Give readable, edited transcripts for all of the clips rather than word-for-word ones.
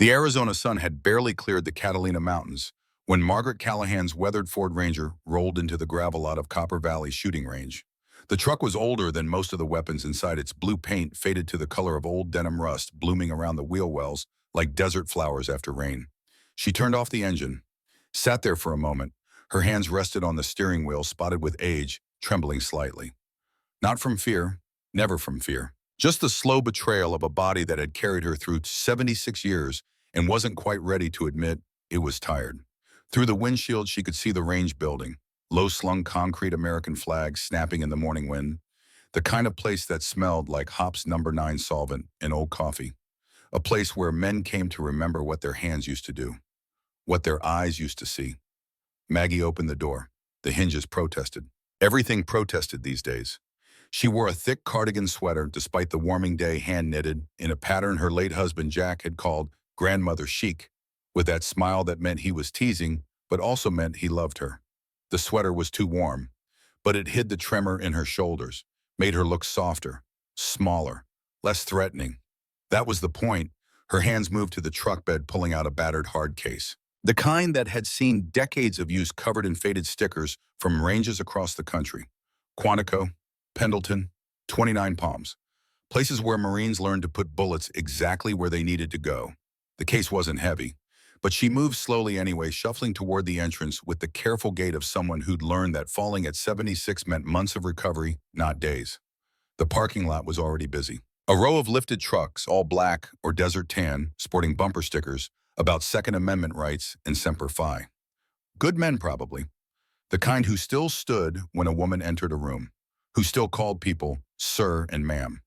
The Arizona sun had barely cleared the Catalina Mountains when Margaret Callahan's weathered Ford Ranger rolled into the gravel lot of Copper Valley shooting range. The truck was older than most of the weapons inside. Its blue paint faded to the color of old denim rust, blooming around the wheel wells like desert flowers after rain. She turned off the engine, sat there for a moment. Her hands rested on the steering wheel, spotted with age, trembling slightly. Not from fear, never from fear. Just the slow betrayal of a body that had carried her through 76 years and wasn't quite ready to admit it was tired. Through the windshield, she could see the range building, low-slung concrete American flags snapping in the morning wind, the kind of place that smelled like Hop's number 9 solvent and old coffee, a place where men came to remember what their hands used to do, what their eyes used to see. Maggie opened the door. The hinges protested. Everything protested these days. She wore a thick cardigan sweater despite the warming day, hand-knitted, in a pattern her late husband Jack had called grandmother chic, with that smile that meant he was teasing, but also meant he loved her. The sweater was too warm, but it hid the tremor in her shoulders, made her look softer, smaller, less threatening. That was the point. Her hands moved to the truck bed, pulling out a battered hard case. The kind that had seen decades of use, covered in faded stickers from ranges across the country. Quantico, Pendleton, 29 Palms. Places where Marines learned to put bullets exactly where they needed to go. The case wasn't heavy, but she moved slowly anyway, shuffling toward the entrance with the careful gait of someone who'd learned that falling at 76 meant months of recovery, not days. The parking lot was already busy. A row of lifted trucks, all black or desert tan, sporting bumper stickers about Second Amendment rights and Semper Fi. Good men, probably. The kind who still stood when a woman entered a room, who still called people sir and ma'am.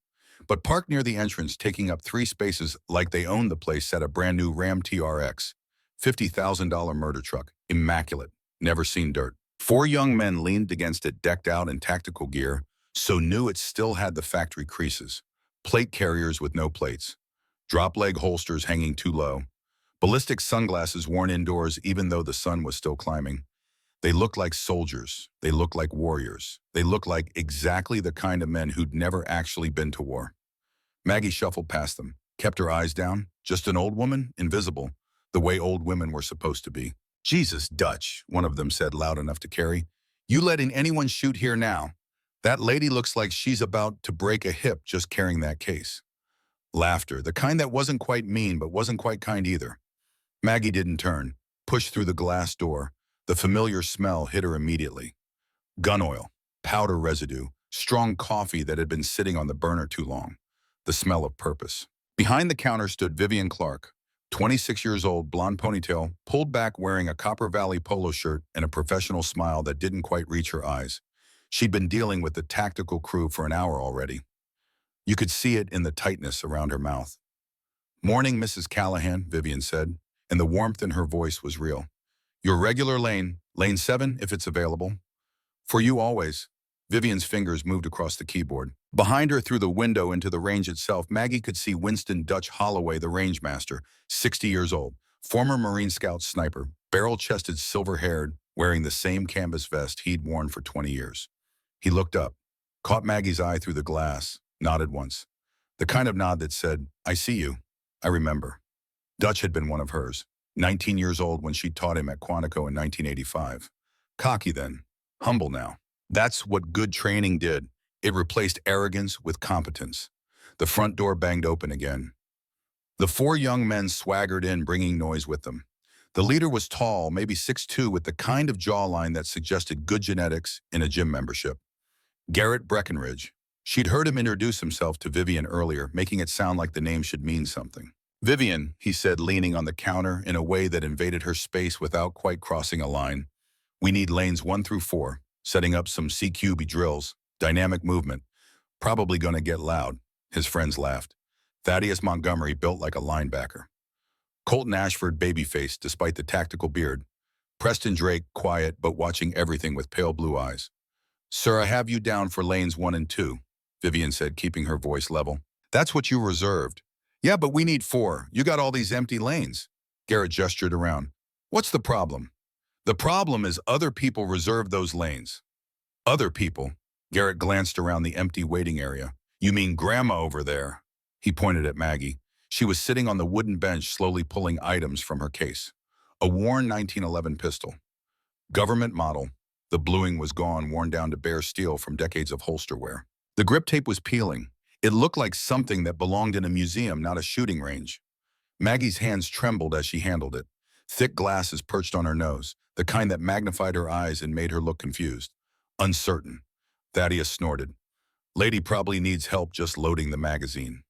But parked near the entrance, taking up 3 spaces like they owned the place, sat a brand new Ram TRX, $50,000 murder truck, immaculate, never seen dirt. 4 young men leaned against it, decked out in tactical gear, so new it still had the factory creases. Plate carriers with no plates, drop leg holsters hanging too low, ballistic sunglasses worn indoors even though the sun was still climbing. They looked like soldiers. They looked like warriors. They looked like exactly the kind of men who'd never actually been to war. Maggie shuffled past them, kept her eyes down. Just an old woman, invisible, the way old women were supposed to be. Jesus, Dutch, one of them said, loud enough to carry. You letting anyone shoot here now? That lady looks like she's about to break a hip just carrying that case. Laughter, the kind that wasn't quite mean but wasn't quite kind either. Maggie didn't turn, pushed through the glass door. The familiar smell hit her immediately. Gun oil, powder residue, strong coffee that had been sitting on the burner too long. The smell of purpose. Behind the counter stood Vivian Clark, 26 years old, blonde ponytail, pulled back, wearing a Copper Valley polo shirt and a professional smile that didn't quite reach her eyes. She'd been dealing with the tactical crew for an hour already. You could see it in the tightness around her mouth. Morning, Mrs. Callahan, Vivian said, and the warmth in her voice was real. Your regular lane, lane 7 if it's available. For you always. Vivian's fingers moved across the keyboard. Behind her, through the window into the range itself, Maggie could see Winston Dutch Holloway, the rangemaster, 60 years old, former Marine Scout sniper, barrel-chested, silver-haired, wearing the same canvas vest he'd worn for 20 years. He looked up, caught Maggie's eye through the glass, nodded once. The kind of nod that said, I see you. I remember. Dutch had been one of hers. 19 years old when she taught him at Quantico in 1985. Cocky then, humble now. That's what good training did. It replaced arrogance with competence. The front door banged open again. The 4 young men swaggered in, bringing noise with them. The leader was tall, maybe 6'2", with the kind of jawline that suggested good genetics in a gym membership. Garrett Breckenridge. She'd heard him introduce himself to Vivian earlier, making it sound like the name should mean something. Vivian, he said, leaning on the counter in a way that invaded her space without quite crossing a line. We need lanes 1 through 4, setting up some CQB drills, dynamic movement. Probably gonna get loud. His friends laughed. Thaddeus Montgomery, built like a linebacker. Colton Ashford, baby-faced despite the tactical beard. Preston Drake, quiet but watching everything with pale blue eyes. Sir, I have you down for lanes 1 and 2, Vivian said, keeping her voice level. That's what you reserved. Yeah, but we need 4. You got all these empty lanes. Garrett gestured around. What's the problem? The problem is other people reserve those lanes. Other people? Garrett glanced around the empty waiting area. You mean Grandma over there? He pointed at Maggie. She was sitting on the wooden bench slowly pulling items from her case. A worn 1911 pistol. Government model. The bluing was gone, worn down to bare steel from decades of holster wear. The grip tape was peeling. It looked like something that belonged in a museum, not a shooting range. Maggie's hands trembled as she handled it. Thick glasses perched on her nose, the kind that magnified her eyes and made her look confused. Uncertain. Thaddeus snorted. Lady probably needs help just loading the magazine.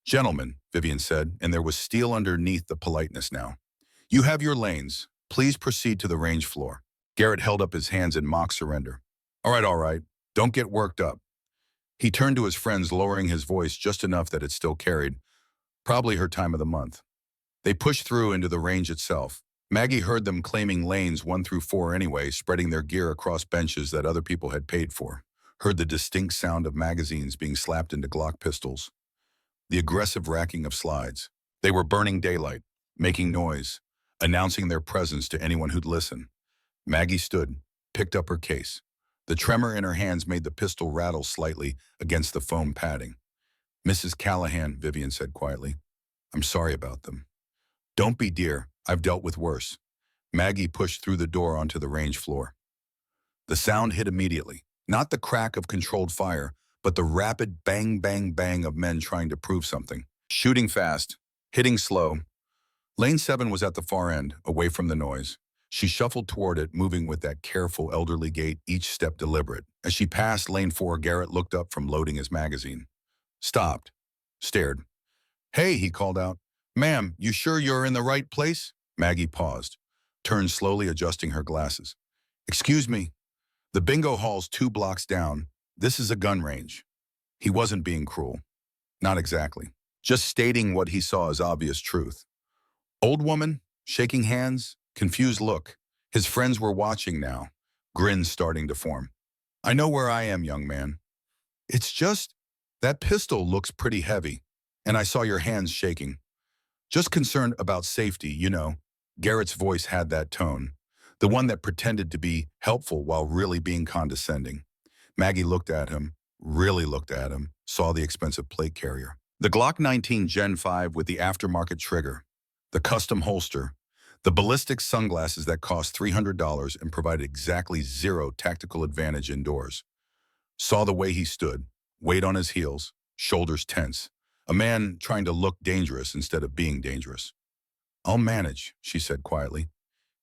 Gentlemen, Vivian said, and there was steel underneath the politeness now. You have your lanes. Please proceed to the range floor. Garrett held up his hands in mock surrender. All right. Don't get worked up. He turned to his friends, lowering his voice just enough that it still carried. Probably her time of the month. They pushed through into the range itself. Maggie heard them claiming lanes 1 through 4 anyway, spreading their gear across benches that other people had paid for. Heard the distinct sound of magazines being slapped into Glock pistols. The aggressive racking of slides. They were burning daylight, making noise, announcing their presence to anyone who'd listen. Maggie stood, picked up her case. The tremor in her hands made the pistol rattle slightly against the foam padding. Mrs. Callahan, Vivian said quietly, I'm sorry about them. Don't be, dear. I've dealt with worse. Maggie pushed through the door onto the range floor. The sound hit immediately, not the crack of controlled fire, but the rapid bang, bang, bang of men trying to prove something. Shooting fast, hitting slow. Lane 7 was at the far end, away from the noise. She shuffled toward it, moving with that careful elderly gait, each step deliberate. As she passed Lane 4, Garrett looked up from loading his magazine. Stopped. Stared. Hey, he called out. Ma'am, you sure you're in the right place? Maggie paused, turned slowly, adjusting her glasses. Excuse me. The bingo hall's 2 blocks down. This is a gun range. He wasn't being cruel. Not exactly. Just stating what he saw as obvious truth. Old woman, shaking hands, confused look. His friends were watching now, grins starting to form. I know where I am, young man. It's just, that pistol looks pretty heavy, and I saw your hands shaking. Just concerned about safety, you know. Garrett's voice had that tone, the one that pretended to be helpful while really being condescending. Maggie looked at him, really looked at him, saw the expensive plate carrier. The Glock 19 Gen 5 with the aftermarket trigger, the custom holster, the ballistic sunglasses that cost $300 and provided exactly 0 tactical advantage indoors. Saw the way he stood, weight on his heels, shoulders tense. A man trying to look dangerous instead of being dangerous. I'll manage, she said quietly.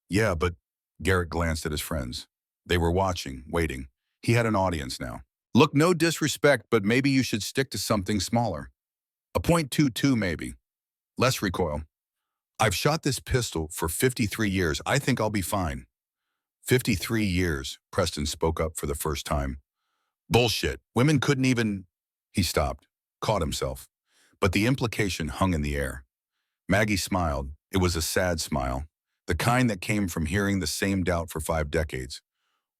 Yeah, but Garrett glanced at his friends. They were watching, waiting. He had an audience now. Look, no disrespect, but maybe you should stick to something smaller. A .22 maybe. Less recoil. I've shot this pistol for 53 years. I think I'll be fine. 53 years, Preston spoke up for the first time. Bullshit. Women couldn't even... He stopped, caught himself. But the implication hung in the air. Maggie smiled. It was a sad smile, the kind that came from hearing the same doubt for 5 decades.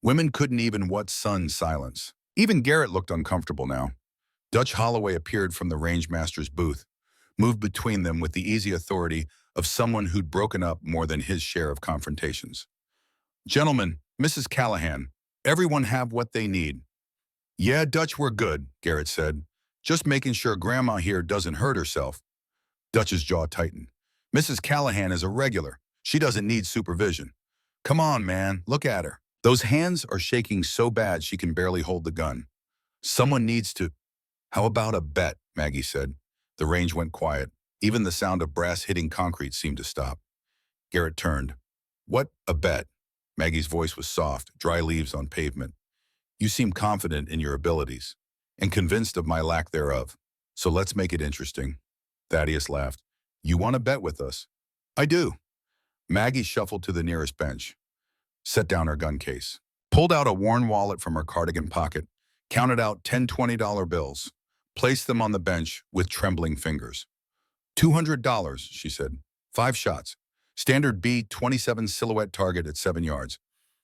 Women couldn't even what son silence. Even Garrett looked uncomfortable now. Dutch Holloway appeared from the rangemaster's booth, moved between them with the easy authority of someone who'd broken up more than his share of confrontations. Gentlemen, Mrs. Callahan, everyone have what they need. Yeah, Dutch, we're good, Garrett said. Just making sure Grandma here doesn't hurt herself. Dutch's jaw tightened. Mrs. Callahan is a regular. She doesn't need supervision. Come on, man, look at her. Those hands are shaking so bad she can barely hold the gun. Someone needs to... How about a bet, Maggie said. The range went quiet. Even the sound of brass hitting concrete seemed to stop. Garrett turned. What, a bet? Maggie's voice was soft, dry leaves on pavement. You seem confident in your abilities, and convinced of my lack thereof. So let's make it interesting. Thaddeus laughed. You want to bet with us? I do. Maggie shuffled to the nearest bench, set down her gun case, pulled out a worn wallet from her cardigan pocket, counted out 10 $20 bills, placed them on the bench with trembling fingers. $200, she said. 5 shots. Standard B-27 silhouette target at 7 yards.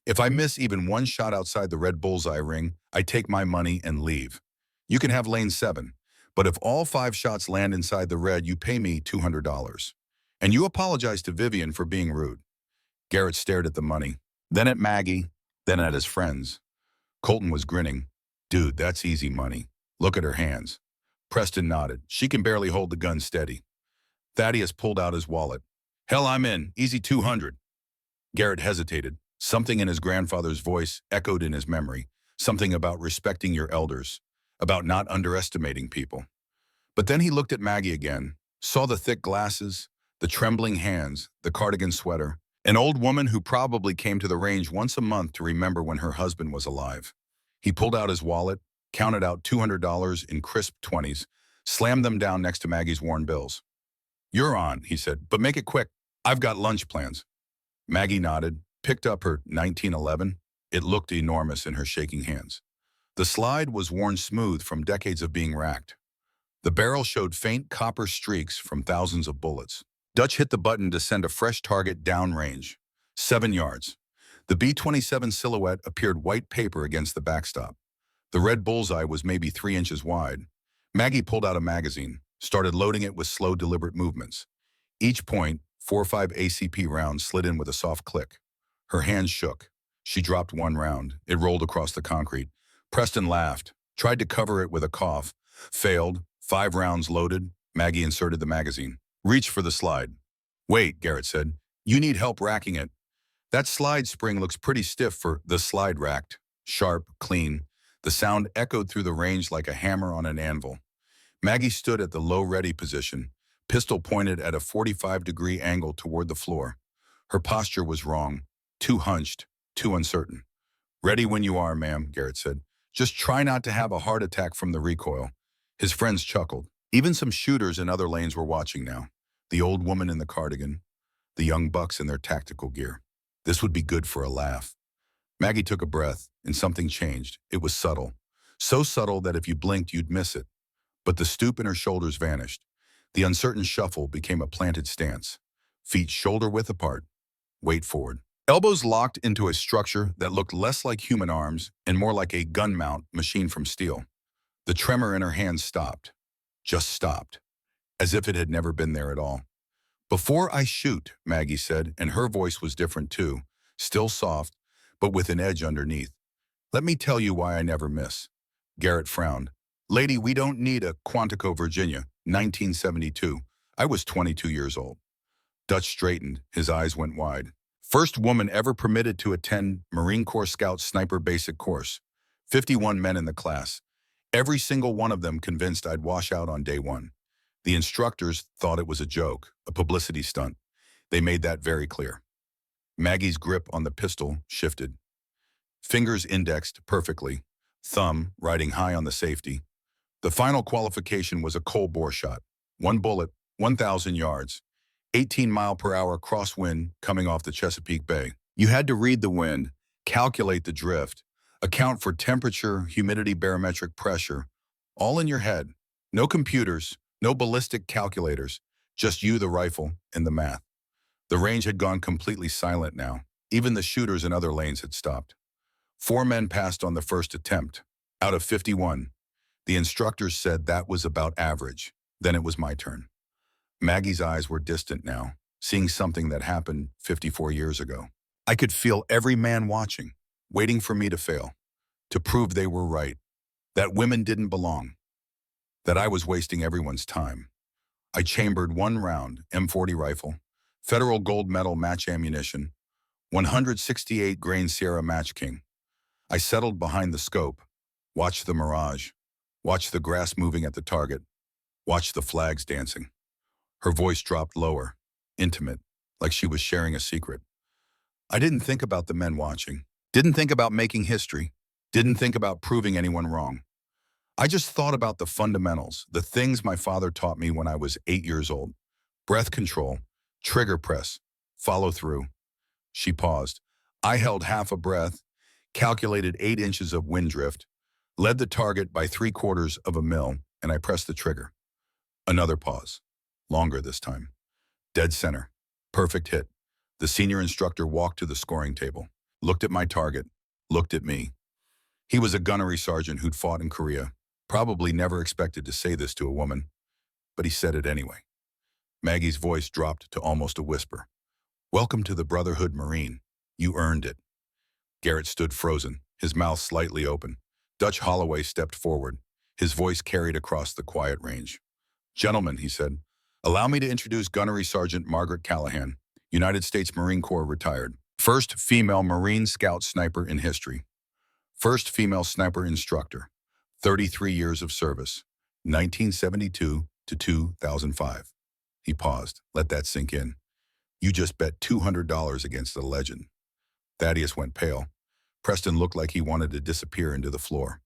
If I miss even 1 shot outside the red bullseye ring, I take my money and leave. You can have lane 7, but if all 5 shots land inside the red, you pay me $200. And you apologize to Vivian for being rude. Garrett stared at the money, then at Maggie, then at his friends. Colton was grinning. Dude, that's easy money. Look at her hands. Preston nodded. She can barely hold the gun steady. Thaddeus pulled out his wallet. Hell, I'm in. Easy 200. Garrett hesitated. Something in his grandfather's voice echoed in his memory. Something about respecting your elders, about not underestimating people. But then he looked at Maggie again, saw the thick glasses, the trembling hands, the cardigan sweater, an old woman who probably came to the range once a month to remember when her husband was alive. He pulled out his wallet, counted out $200 in crisp 20s, slammed them down next to Maggie's worn bills. You're on, he said, but make it quick. I've got lunch plans. Maggie nodded, picked up her 1911. It looked enormous in her shaking hands. The slide was worn smooth from decades of being racked. The barrel showed faint copper streaks from thousands of bullets. Dutch hit the button to send a fresh target downrange. 7 yards. The B-27 silhouette appeared white paper against the backstop. The red bullseye was maybe 3 inches wide. Maggie pulled out a magazine, started loading it with slow, deliberate movements. Each point, 4.5 ACP rounds slid in with a soft click. Her hands shook. She dropped one round. It rolled across the concrete. Preston laughed, tried to cover it with a cough. Failed. 5 rounds loaded. Maggie inserted the magazine. Reach for the slide. Wait, Garrett said. You need help racking it. That slide spring looks pretty stiff for the slide racked. Sharp, clean. The sound echoed through the range like a hammer on an anvil. Maggie stood at the low ready position, pistol pointed at a 45-degree angle toward the floor. Her posture was wrong, too hunched, too uncertain. Ready when you are, ma'am, Garrett said. Just try not to have a heart attack from the recoil. His friends chuckled. Even some shooters in other lanes were watching now. The old woman in the cardigan, the young bucks in their tactical gear. This would be good for a laugh. Maggie took a breath, and something changed. It was subtle. So subtle that if you blinked, you'd miss it. But the stoop in her shoulders vanished. The uncertain shuffle became a planted stance. Feet shoulder-width apart. Weight forward. Elbows locked into a structure that looked less like human arms and more like a gun mount machined from steel. The tremor in her hands stopped. Just stopped. As if it had never been there at all. Before I shoot, Maggie said, and her voice was different too. Still soft, but with an edge underneath. Let me tell you why I never miss. Garrett frowned. Lady, we don't need a Quantico, Virginia, 1972. I was 22 years old. Dutch straightened. His eyes went wide. First woman ever permitted to attend Marine Corps Scout Sniper Basic Course. 51 men in the class. Every single one of them convinced I'd wash out on day one. The instructors thought it was a joke, a publicity stunt. They made that very clear. Maggie's grip on the pistol shifted. Fingers indexed perfectly, thumb riding high on the safety. The final qualification was a cold bore shot. One bullet, 1,000 yards, 18-mile-per-hour crosswind coming off the Chesapeake Bay. You had to read the wind, calculate the drift, account for temperature, humidity, barometric pressure, all in your head. No computers, no ballistic calculators, just you, the rifle, and the math. The range had gone completely silent now. Even the shooters in other lanes had stopped. 4 men passed on the first attempt. Out of 51. The instructors said that was about average. Then it was my turn. Maggie's eyes were distant now, seeing something that happened 54 years ago. I could feel every man watching, waiting for me to fail, to prove they were right, that women didn't belong, that I was wasting everyone's time. I chambered 1 round, M40 rifle, Federal Gold Medal match ammunition, 168 grain Sierra Match King. I settled behind the scope, watched the mirage, watched the grass moving at the target, watched the flags dancing. Her voice dropped lower, intimate, like she was sharing a secret. I didn't think about the men watching, didn't think about making history, didn't think about proving anyone wrong. I just thought about the fundamentals, the things my father taught me when I was 8 years old. Breath control, trigger press, follow through. She paused. I held half a breath, calculated 8 inches of wind drift, led the target by 3/4 of a mil, and I pressed the trigger. Another pause. Longer this time. Dead center. Perfect hit. The senior instructor walked to the scoring table, looked at my target, looked at me. He was a gunnery sergeant who'd fought in Korea. Probably never expected to say this to a woman, but he said it anyway. Maggie's voice dropped to almost a whisper. Welcome to the Brotherhood, Marine. You earned it. Garrett stood frozen, his mouth slightly open. Dutch Holloway stepped forward. His voice carried across the quiet range. Gentlemen, he said, Allow me to introduce Gunnery Sergeant Margaret Callahan, United States Marine Corps retired. First female Marine Scout sniper in history. First female sniper instructor. 33 years of service. 1972 to 2005. He paused. Let that sink in. You just bet $200 against the legend. Thaddeus went pale. Preston looked like he wanted to disappear into the floor.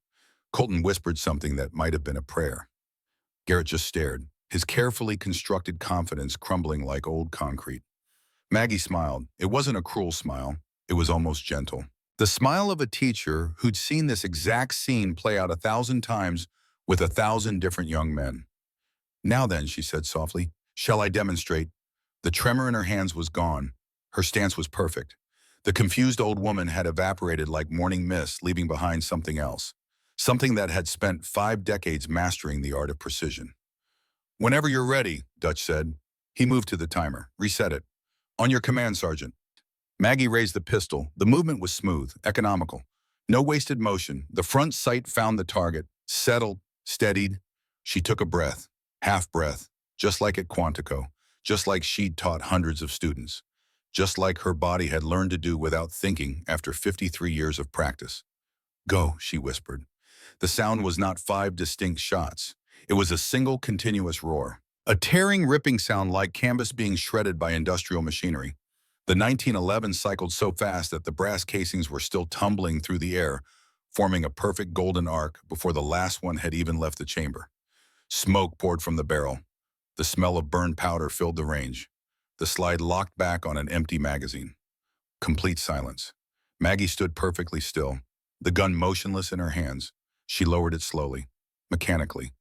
Colton whispered something that might have been a prayer. Garrett just stared, his carefully constructed confidence crumbling like old concrete. Maggie smiled. It wasn't a cruel smile. It was almost gentle. The smile of a teacher who'd seen this exact scene play out 1,000 times with 1,000 different young men. Now then, she said softly, shall I demonstrate? The tremor in her hands was gone. Her stance was perfect. The confused old woman had evaporated like morning mist, leaving behind something else. Something that had spent 5 decades mastering the art of precision. Whenever you're ready, Dutch said. He moved to the timer. Reset it. On your command, Sergeant. Maggie raised the pistol. The movement was smooth, economical. No wasted motion. The front sight found the target, settled, steadied. She took a breath, half breath, just like at Quantico, just like she'd taught hundreds of students, just like her body had learned to do without thinking after 53 years of practice. Go, she whispered. The sound was not 5 distinct shots. It was a single continuous roar. A tearing, ripping sound like canvas being shredded by industrial machinery. The 1911 cycled so fast that the brass casings were still tumbling through the air, forming a perfect golden arc before the last one had even left the chamber. Smoke poured from the barrel. The smell of burned powder filled the range. The slide locked back on an empty magazine. Complete silence. Maggie stood perfectly still, the gun motionless in her hands. She lowered it slowly, mechanically,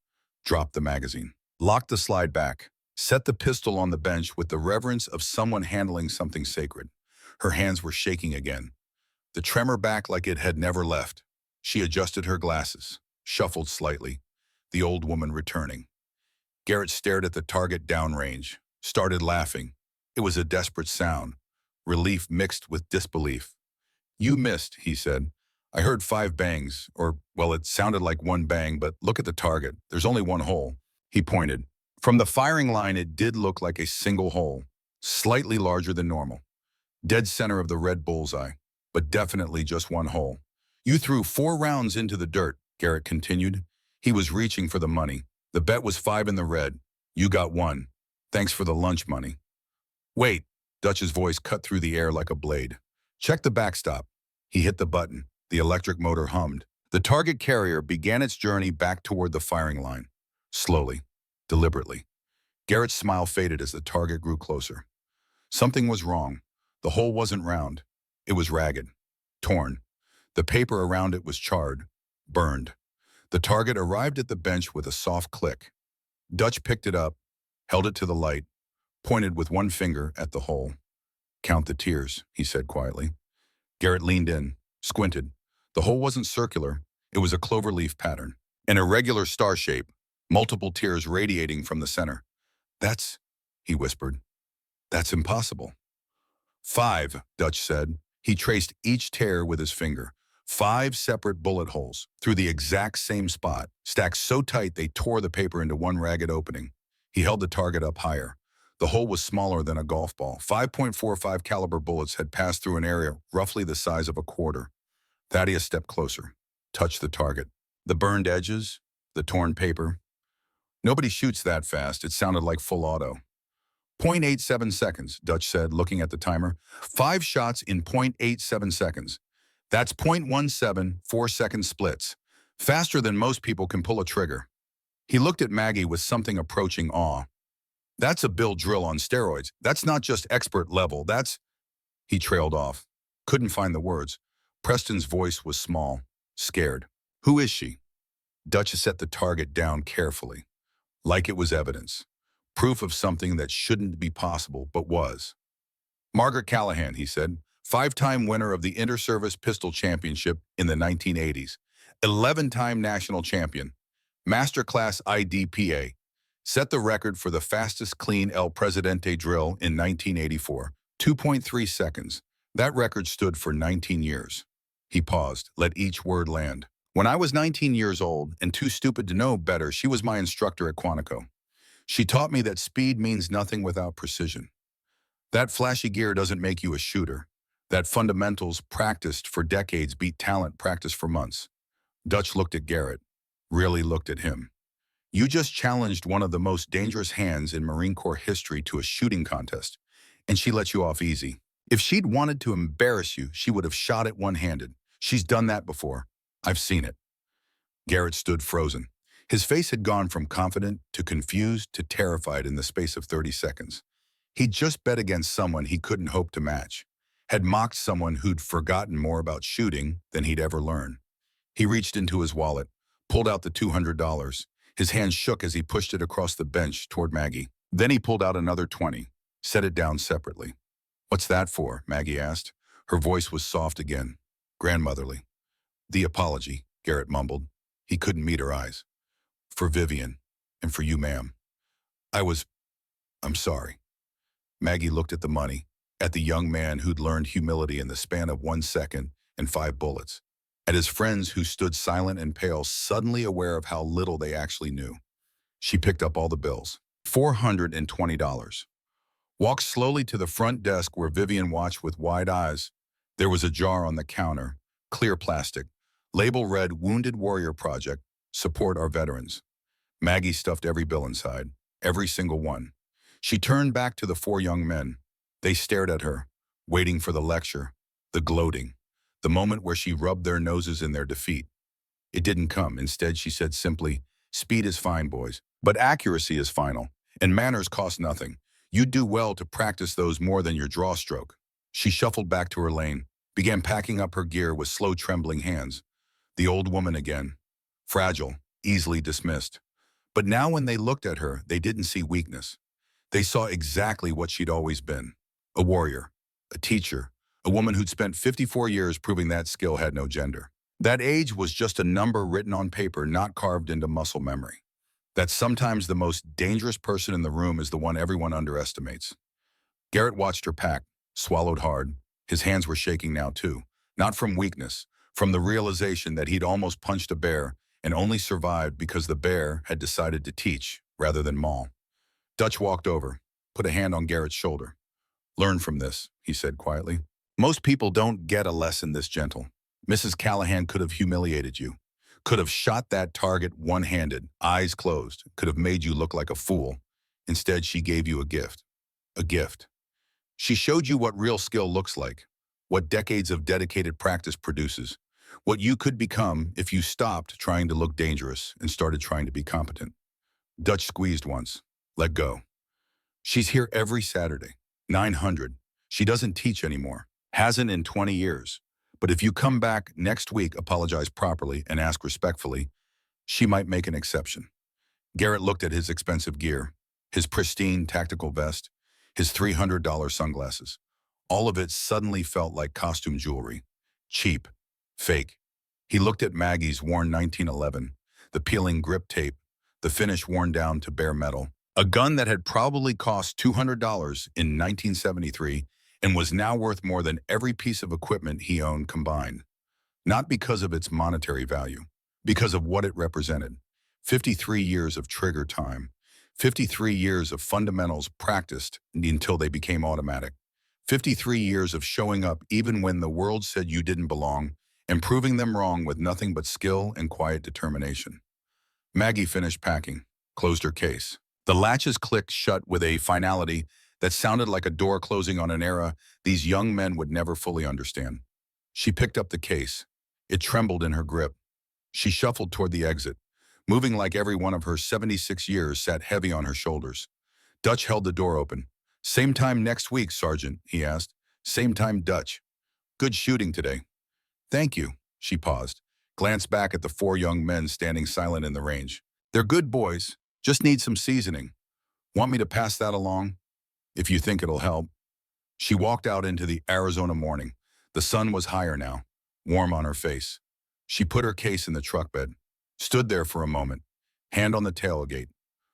dropped the magazine, locked the slide back, set the pistol on the bench with the reverence of someone handling something sacred. Her hands were shaking again, the tremor back like it had never left. She adjusted her glasses, shuffled slightly, the old woman returning. Garrett stared at the target downrange, started laughing. It was a desperate sound, relief mixed with disbelief. You missed, he said. I heard 5 bangs, or, well, it sounded like 1 bang, but look at the target. There's only 1 hole. He pointed. From the firing line, it did look like a single hole, slightly larger than normal. Dead center of the red bullseye, but definitely just 1 hole. You threw 4 rounds into the dirt, Garrett continued. He was reaching for the money. The bet was 5 in the red. You got 1. Thanks for the lunch money. Wait, Dutch's voice cut through the air like a blade. Check the backstop. He hit the button. The electric motor hummed. The target carrier began its journey back toward the firing line. Slowly, deliberately. Garrett's smile faded as the target grew closer. Something was wrong. The hole wasn't round. It was ragged, torn. The paper around it was charred, burned. The target arrived at the bench with a soft click. Dutch picked it up, held it to the light, pointed with 1 finger at the hole. Count the tears, he said quietly. Garrett leaned in, squinted. The hole wasn't circular. It was a cloverleaf pattern, an irregular star shape, multiple tears radiating from the center. That's, he whispered, that's impossible. 5, Dutch said. He traced each tear with his finger. 5 separate bullet holes through the exact same spot, stacked so tight they tore the paper into 1 ragged opening. He held the target up higher. The hole was smaller than a golf ball. 5.45 caliber bullets had passed through an area roughly the size of a quarter. Thaddeus stepped closer, touched the target. The burned edges, the torn paper. Nobody shoots that fast. It sounded like full auto. 0.87 seconds, Dutch said, looking at the timer. 5 shots in 0.87 seconds. That's 0.17 4-second splits. Faster than most people can pull a trigger. He looked at Maggie with something approaching awe. That's a Bill drill on steroids. That's not just expert level. That's... He trailed off. Couldn't find the words. Preston's voice was small, scared. Who is she? Dutch set the target down carefully, like it was evidence. Proof of something that shouldn't be possible, but was. Margaret Callahan, he said, 5-time winner of the Inter-Service Pistol Championship in the 1980s, 11-time national champion, Masterclass IDPA, set the record for the fastest clean El Presidente drill in 1984, 2.3 seconds. That record stood for 19 years. He paused, let each word land. When I was 19 years old and too stupid to know better, she was my instructor at Quantico. She taught me that speed means nothing without precision. That flashy gear doesn't make you a shooter. That fundamentals practiced for decades beat talent practiced for months. Dutch looked at Garrett, really looked at him. You just challenged one of the most dangerous hands in Marine Corps history to a shooting contest, and she let you off easy. If she'd wanted to embarrass you, she would have shot it one-handed. She's done that before. I've seen it. Garrett stood frozen. His face had gone from confident to confused to terrified in the space of 30 seconds. He'd just bet against someone he couldn't hope to match, had mocked someone who'd forgotten more about shooting than he'd ever learn. He reached into his wallet, pulled out the $200. His hand shook as he pushed it across the bench toward Maggie. Then he pulled out another 20, set it down separately. "What's that for?" Maggie asked. Her voice was soft again, grandmotherly. "The apology," Garrett mumbled. He couldn't meet her eyes. "For Vivian, and for you, ma'am. I'm sorry." Maggie looked at the money, at the young man who'd learned humility in the span of 1 second and 5 bullets, at his friends who stood silent and pale, suddenly aware of how little they actually knew. She picked up all the bills. $420. Walked slowly to the front desk where Vivian watched with wide eyes. There was a jar on the counter, clear plastic. Label read Wounded Warrior Project, support our veterans. Maggie stuffed every bill inside, every single one. She turned back to the four young men. They stared at her, waiting for the lecture, the gloating, the moment where she rubbed their noses in their defeat. It didn't come. Instead, she said simply, "Speed is fine, boys, but accuracy is final, and manners cost nothing. You'd do well to practice those more than your draw stroke." She shuffled back to her lane, began packing up her gear with slow, trembling hands. The old woman again, fragile, easily dismissed. But now when they looked at her, they didn't see weakness. They saw exactly what she'd always been, a warrior, a teacher, a woman who'd spent 54 years proving that skill had no gender. That age was just a number written on paper, not carved into muscle memory. That sometimes the most dangerous person in the room is the one everyone underestimates. Garrett watched her pack, swallowed hard. His hands were shaking now too, not from weakness, from the realization that he'd almost punched a bear and only survived because the bear had decided to teach rather than maul. Dutch walked over, put a hand on Garrett's shoulder. "Learn from this," he said quietly. "Most people don't get a lesson this gentle. Mrs. Callahan could have humiliated you, could have shot that target one-handed, eyes closed, could have made you look like a fool. Instead, she gave you a gift. A gift. She showed you what real skill looks like, what decades of dedicated practice produces, what you could become if you stopped trying to look dangerous and started trying to be competent." Dutch squeezed once, let go. "She's here every Saturday, 900. She doesn't teach anymore, hasn't in 20 years. But if you come back next week, apologize properly, and ask respectfully, she might make an exception." Garrett looked at his expensive gear, his pristine tactical vest, his $300 sunglasses. All of it suddenly felt like costume jewelry. Cheap. Fake. He looked at Maggie's worn 1911, the peeling grip tape, the finish worn down to bare metal. A gun that had probably cost $200 in 1973 and was now worth more than every piece of equipment he owned combined. Not because of its monetary value, because of what it represented. 53 years of trigger time. 53 years of fundamentals practiced until they became automatic. 53 years of showing up even when the world said you didn't belong, and proving them wrong with nothing but skill and quiet determination. Maggie finished packing, closed her case. The latches clicked shut with a finality that sounded like a door closing on an era these young men would never fully understand. She picked up the case. It trembled in her grip. She shuffled toward the exit, moving like every one of her 76 years sat heavy on her shoulders. Dutch held the door open. "Same time next week, Sergeant," he asked. "Same time, Dutch. Good shooting today." "Thank you." She paused, glanced back at the four young men standing silent in the range. "They're good boys, just need some seasoning. Want me to pass that along? If you think it'll help." She walked out into the Arizona morning. The sun was higher now, warm on her face. She put her case in the truck bed, stood there for a moment, hand on the tailgate.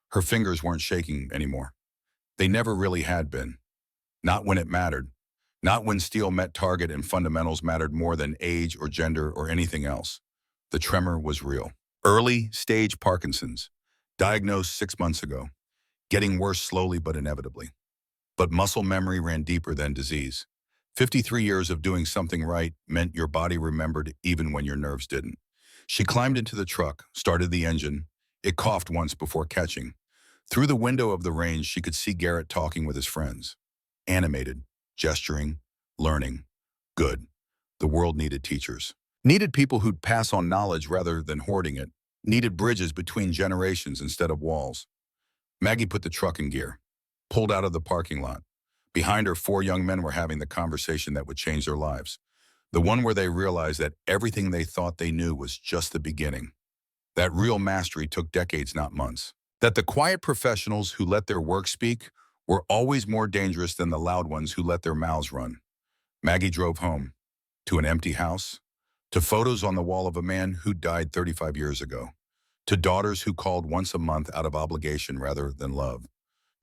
Her fingers weren't shaking anymore. They never really had been. Not when it mattered. Not when steel met target and fundamentals mattered more than age or gender or anything else. The tremor was real. Early stage Parkinson's, diagnosed 6 months ago. getting worse slowly but inevitably. But muscle memory ran deeper than disease. 53 years of doing something right meant your body remembered even when your nerves didn't. She climbed into the truck, started the engine. It coughed once before catching. Through the window of the range, she could see Garrett talking with his friends. Animated, gesturing, learning. Good. The world needed teachers. Needed people who'd pass on knowledge rather than hoarding it. Needed bridges between generations instead of walls. Maggie put the truck in gear, pulled out of the parking lot. Behind her, four young men were having the conversation that would change their lives. The one where they realized that everything they thought they knew was just the beginning. That real mastery took decades, not months. That the quiet professionals who let their work speak were always more dangerous than the loud ones who let their mouths run. Maggie drove home, to an empty house, to photos on the wall of a man who died 35 years ago, to daughters who called once a month out of obligation rather than love,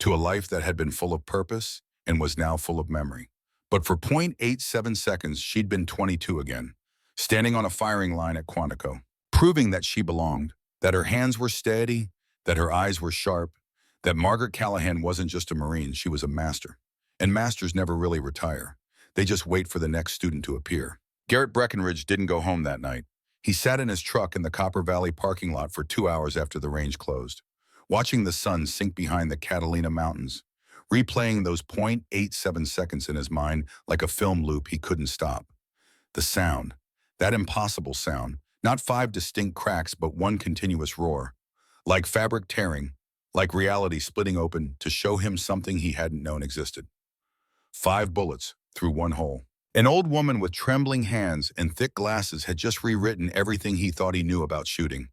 to a life that had been full of purpose and was now full of memory. But for 0.87 seconds, she'd been 22 again, standing on a firing line at Quantico, proving that she belonged, that her hands were steady, that her eyes were sharp, that Margaret Callahan wasn't just a Marine, she was a master. And masters never really retire. They just wait for the next student to appear. Garrett Breckenridge didn't go home that night. He sat in his truck in the Copper Valley parking lot for 2 hours after the range closed, watching the sun sink behind the Catalina Mountains, replaying those 0.87 seconds in his mind like a film loop he couldn't stop. The sound, that impossible sound, not 5 distinct cracks but one continuous roar, like fabric tearing, like reality splitting open to show him something he hadn't known existed. 5 bullets through one hole. An old woman with trembling hands and thick glasses had just rewritten everything he thought he knew about shooting,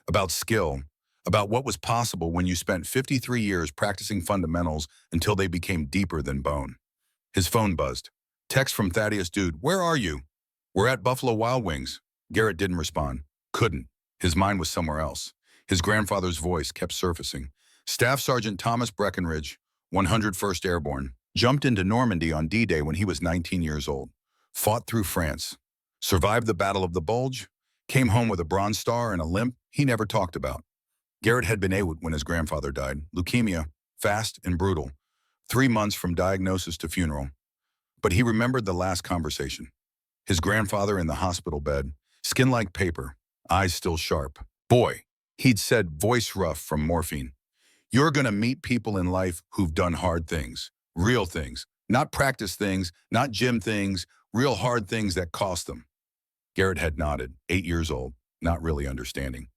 about skill, about what was possible when you spent 53 years practicing fundamentals until they became deeper than bone. His phone buzzed. Text from Thaddeus: "Dude, where are you?" "We're at Buffalo Wild Wings." Garrett didn't respond. Couldn't. His mind was somewhere else. His grandfather's voice kept surfacing. Staff Sergeant Thomas Breckenridge, 101st Airborne, jumped into Normandy on D-Day when he was 19 years old, fought through France, survived the Battle of the Bulge, came home with a Bronze Star and a limp he never talked about. Garrett had been AWOL when his grandfather died, leukemia, fast and brutal, 3 months from diagnosis to funeral. But he remembered the last conversation. His grandfather in the hospital bed, skin like paper, eyes still sharp. "Boy," he'd said, voice rough from morphine, "you're gonna meet people in life who've done hard things, real things, not practice things, not gym things, real hard things that cost them." Garrett had nodded, 8 years old, not really understanding.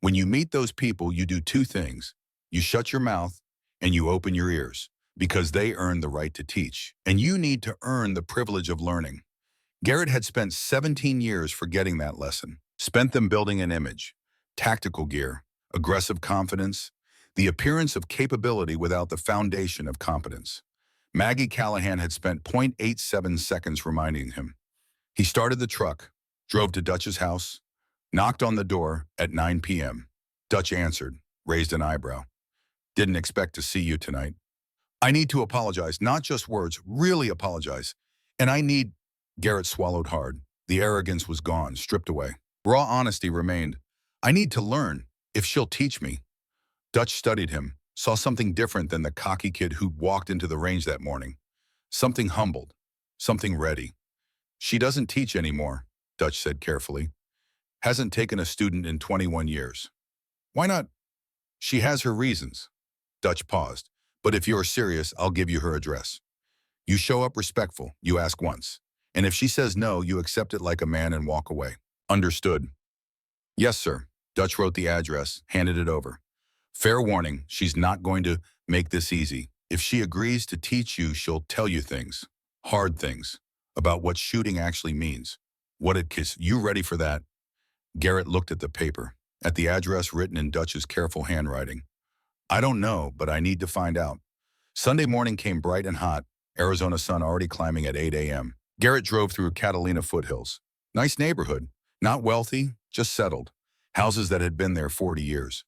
When you meet those people, you do 2 things. You shut your mouth and you open your ears, because they earn the right to teach, and you need to earn the privilege of learning. Garrett had spent 17 years forgetting that lesson, spent them building an image, tactical gear, aggressive confidence, the appearance of capability without the foundation of competence. Maggie Callahan had spent 0.87 seconds reminding him. He started the truck, drove to Dutch's house, knocked on the door at 9 p.m. Dutch answered, raised an eyebrow. "Didn't expect to see you tonight. I need to apologize, not just words, really apologize. And I need—" Garrett swallowed hard. The arrogance was gone, stripped away. Raw honesty remained. "I need to learn, if she'll teach me." Dutch studied him, saw something different than the cocky kid who'd walked into the range that morning. Something humbled, something ready. "She doesn't teach anymore," Dutch said carefully. "Hasn't taken a student in 21 years. Why not?" "She has her reasons." Dutch paused. "But if you're serious, I'll give you her address. You show up respectful, you ask once. And if she says no, you accept it like a man and walk away." "Understood." "Yes, sir." Dutch wrote the address, handed it over. "Fair warning, she's not going to make this easy. If she agrees to teach you, she'll tell you things, hard things, about what shooting actually means. What it kiss. You ready for that?" Garrett looked at the paper, at the address written in Dutch's careful handwriting. "I don't know, but I need to find out." Sunday morning came bright and hot, Arizona sun already climbing at 8 a.m. Garrett drove through Catalina foothills. Nice neighborhood, not wealthy, just settled. Houses that had been there 40 years.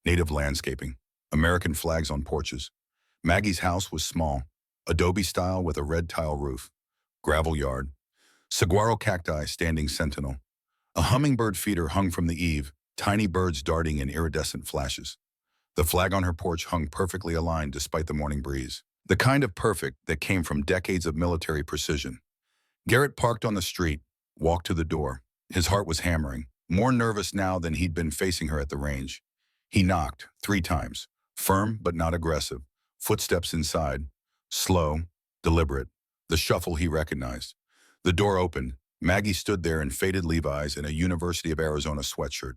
Native landscaping, American flags on porches. Maggie's house was small, adobe style with a red tile roof. Gravel yard. Saguaro cacti standing sentinel. A hummingbird feeder hung from the eave, tiny birds darting in iridescent flashes. The flag on her porch hung perfectly aligned despite the morning breeze. The kind of perfect that came from decades of military precision. Garrett parked on the street, walked to the door. His heart was hammering, more nervous now than he'd been facing her at the range. He knocked 3 times, firm but not aggressive. Footsteps inside, slow, deliberate, the shuffle he recognized. The door opened. Maggie stood there in faded Levi's and a University of Arizona sweatshirt,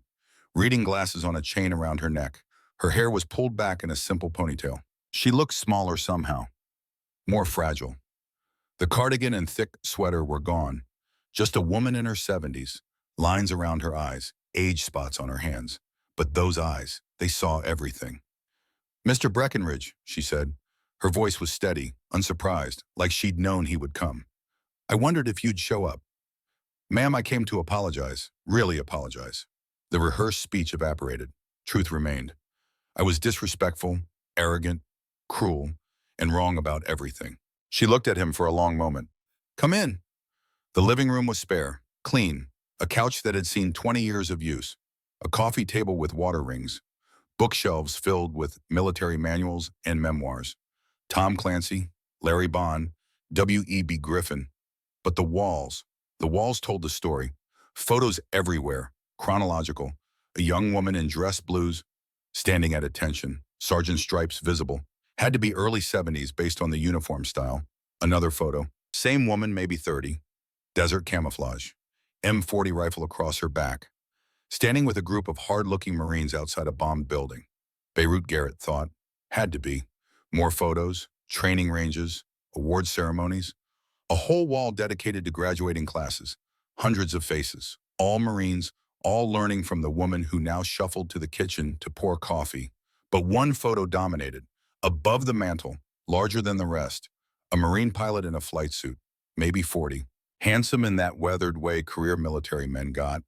reading glasses on a chain around her neck. Her hair was pulled back in a simple ponytail. She looked smaller somehow, more fragile. The cardigan and thick sweater were gone. Just a woman in her 70s, lines around her eyes, age spots on her hands. But those eyes, they saw everything. "Mr. Breckenridge," she said. Her voice was steady, unsurprised, like she'd known he would come. "I wondered if you'd show up." "Ma'am, I came to apologize, really apologize." The rehearsed speech evaporated. Truth remained. "I was disrespectful, arrogant, cruel, and wrong about everything." She looked at him for a long moment. "Come in." The living room was spare, clean, a couch that had seen 20 years of use, a coffee table with water rings, bookshelves filled with military manuals and memoirs. Tom Clancy, Larry Bond, W.E.B. Griffin. But the walls told the story. Photos everywhere, chronological. A young woman in dress blues, standing at attention, sergeant stripes visible. Had to be early 70s based on the uniform style. Another photo. Same woman, maybe 30. Desert camouflage. M40 rifle across her back. Standing with a group of hard-looking Marines outside a bombed building. Beirut, Garrett thought. Had to be. More photos, training ranges, award ceremonies. A whole wall dedicated to graduating classes. Hundreds of faces. All Marines, all learning from the woman who now shuffled to the kitchen to pour coffee. But one photo dominated. Above the mantel, larger than the rest, a Marine pilot in a flight suit, maybe 40. Handsome in that weathered way career military men got.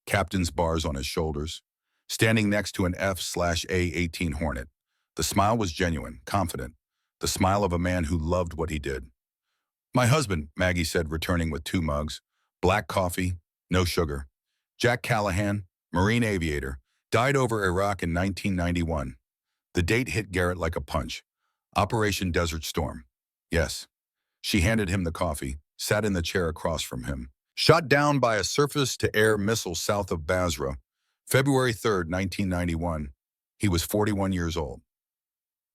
Captain's bars on his shoulders. Standing next to an F/A-18 Hornet. The smile was genuine, confident. The smile of a man who loved what he did. "My husband," Maggie said, returning with 2 mugs. Black coffee, no sugar. "Jack Callahan, Marine aviator, died over Iraq in 1991. The date hit Garrett like a punch. Operation Desert Storm. Yes. She handed him the coffee, sat in the chair across from him. Shot down by a surface-to-air missile south of Basra, February 3rd, 1991. He was 41 years old.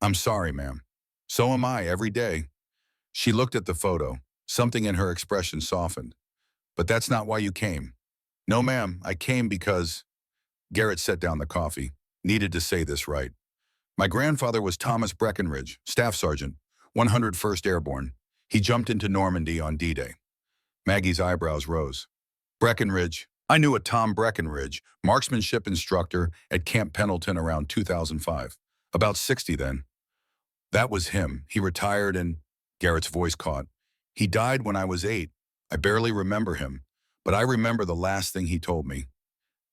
"I'm sorry, ma'am." "So am I, every day." She looked at the photo. Something in her expression softened. "But that's not why you came." "No, ma'am, I came because—" Garrett set down the coffee. Needed to say this right. "My grandfather was Thomas Breckenridge, Staff Sergeant, 101st Airborne. He jumped into Normandy on D-Day." Maggie's eyebrows rose. "Breckenridge. I knew a Tom Breckenridge, marksmanship instructor at Camp Pendleton around 2005. About 60 then." "That was him. He retired and—" Garrett's voice caught. "He died when I was 8. I barely remember him, but I remember the last thing he told me."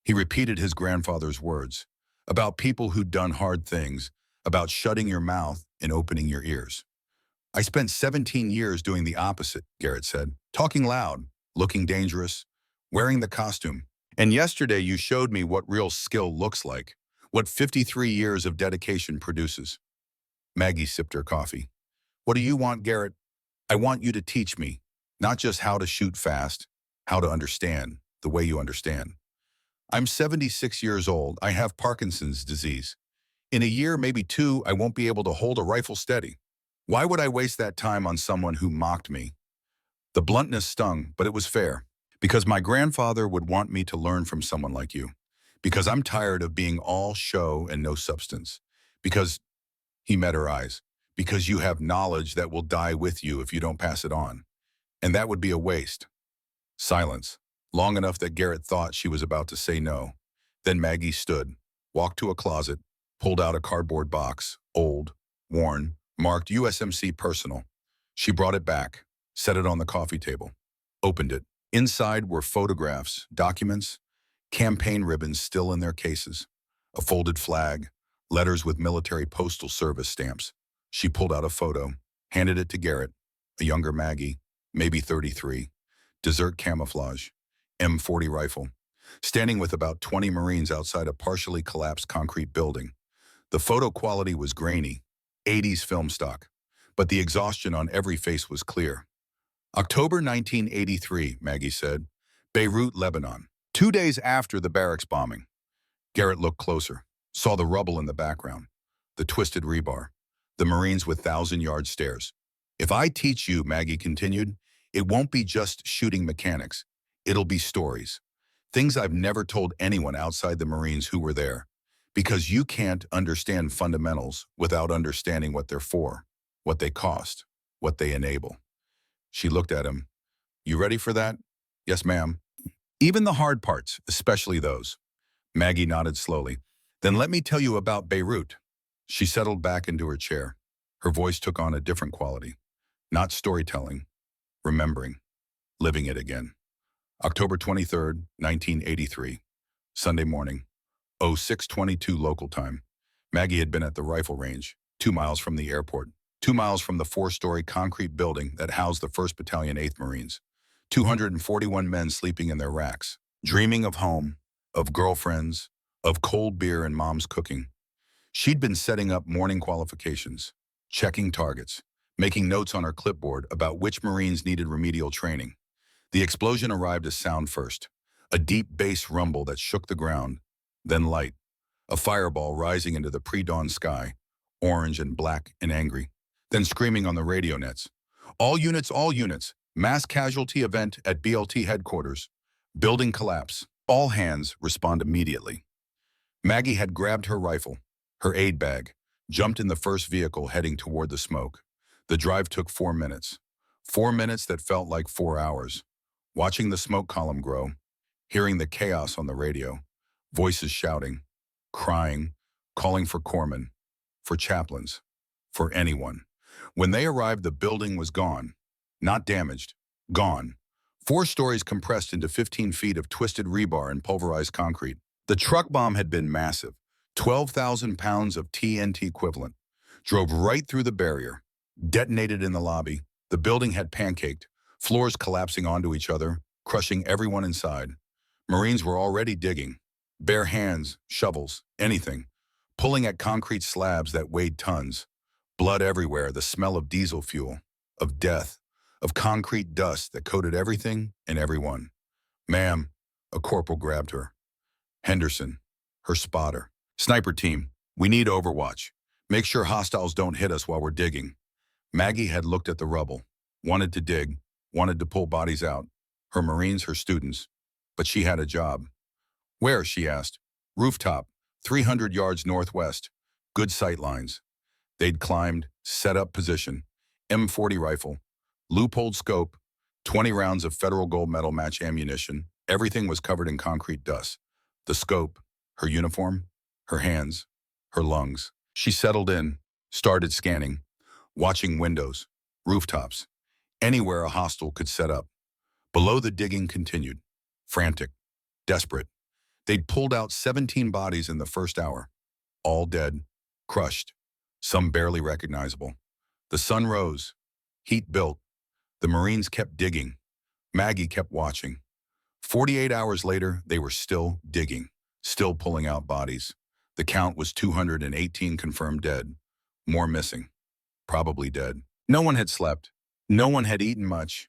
He repeated his grandfather's words. About people who'd done hard things, about shutting your mouth and opening your ears. "I spent 17 years doing the opposite," Garrett said. "Talking loud, looking dangerous, wearing the costume. And yesterday you showed me what real skill looks like, what 53 years of dedication produces." Maggie sipped her coffee. "What do you want, Garrett?" "I want you to teach me, not just how to shoot fast, how to understand, the way you understand. I'm 76 years old. I have Parkinson's disease. In a year, maybe 2, I won't be able to hold a rifle steady. Why would I waste that time on someone who mocked me?" The bluntness stung, but it was fair. "Because my grandfather would want me to learn from someone like you. Because I'm tired of being all show and no substance. Because—" he met her eyes. "Because you have knowledge that will die with you if you don't pass it on. And that would be a waste." Silence. Long enough that Garrett thought she was about to say no. Then Maggie stood, walked to a closet, pulled out a cardboard box, old, worn, marked USMC Personal. She brought it back, set it on the coffee table, opened it. Inside were photographs, documents, campaign ribbons still in their cases, a folded flag, letters with military postal service stamps. She pulled out a photo, handed it to Garrett, a younger Maggie, maybe 33, desert camouflage, M40 rifle, standing with about 20 Marines outside a partially collapsed concrete building. The photo quality was grainy, 80s film stock, but the exhaustion on every face was clear. October 1983, Maggie said. Beirut, Lebanon. 2 days after the barracks bombing. Garrett looked closer, saw the rubble in the background, the twisted rebar, the Marines with thousand-yard stares. If I teach you, Maggie continued, it won't be just shooting mechanics. It'll be stories. Things I've never told anyone outside the Marines who were there. Because you can't understand fundamentals without understanding what they're for, what they cost, what they enable. She looked at him. You ready for that? Yes, ma'am. Even the hard parts, especially those. Maggie nodded slowly. Then let me tell you about Beirut. She settled back into her chair. Her voice took on a different quality. Not storytelling, remembering, living it again. October 23rd, 1983. Sunday morning. 06:22 local time. Maggie had been at the rifle range, 2 miles from the airport, 2 miles from the 4-story concrete building that housed the 1st Battalion 8th Marines. 241 men sleeping in their racks, dreaming of home, of girlfriends, of cold beer and mom's cooking. She'd been setting up morning qualifications, checking targets, making notes on her clipboard about which Marines needed remedial training. The explosion arrived as sound first, a deep bass rumble that shook the ground, then light, a fireball rising into the pre-dawn sky, orange and black and angry, then screaming on the radio nets. All units, mass casualty event at BLT headquarters. Building collapse. All hands respond immediately. Maggie had grabbed her rifle, her aid bag, jumped in the first vehicle heading toward the smoke. The drive took 4 minutes. 4 minutes that felt like 4 hours. Watching the smoke column grow, hearing the chaos on the radio, voices shouting, crying, calling for corpsmen, for chaplains, for anyone. When they arrived, the building was gone. Not damaged, gone. 4 stories compressed into 15 feet of twisted rebar and pulverized concrete. The truck bomb had been massive, 12,000 pounds of TNT equivalent. Drove right through the barrier, detonated in the lobby. The building had pancaked, floors collapsing onto each other, crushing everyone inside. Marines were already digging, bare hands, shovels, anything, pulling at concrete slabs that weighed tons. Blood everywhere, the smell of diesel fuel, of death, of concrete dust that coated everything and everyone. Ma'am, a corporal grabbed her. Henderson, her spotter. Sniper team, we need overwatch. Make sure hostiles don't hit us while we're digging. Maggie had looked at the rubble, wanted to dig, wanted to pull bodies out. Her Marines, her students. But she had a job. Where, she asked. Rooftop, 300 yards northwest. Good sight lines. They'd climbed, set up position. M40 rifle, loopholed scope, 20 rounds of federal gold medal match ammunition. Everything was covered in concrete dust. The scope, her uniform, her hands, her lungs. She settled in, started scanning, watching windows, rooftops, anywhere a hostile could set up. Below, the digging continued, frantic, desperate. They'd pulled out 17 bodies in the first hour, all dead, crushed, some barely recognizable. The sun rose, heat built. The Marines kept digging. Maggie kept watching. 48 hours later, they were still digging, still pulling out bodies. The count was 218 confirmed dead, more missing, probably dead. No one had slept. No one had eaten much,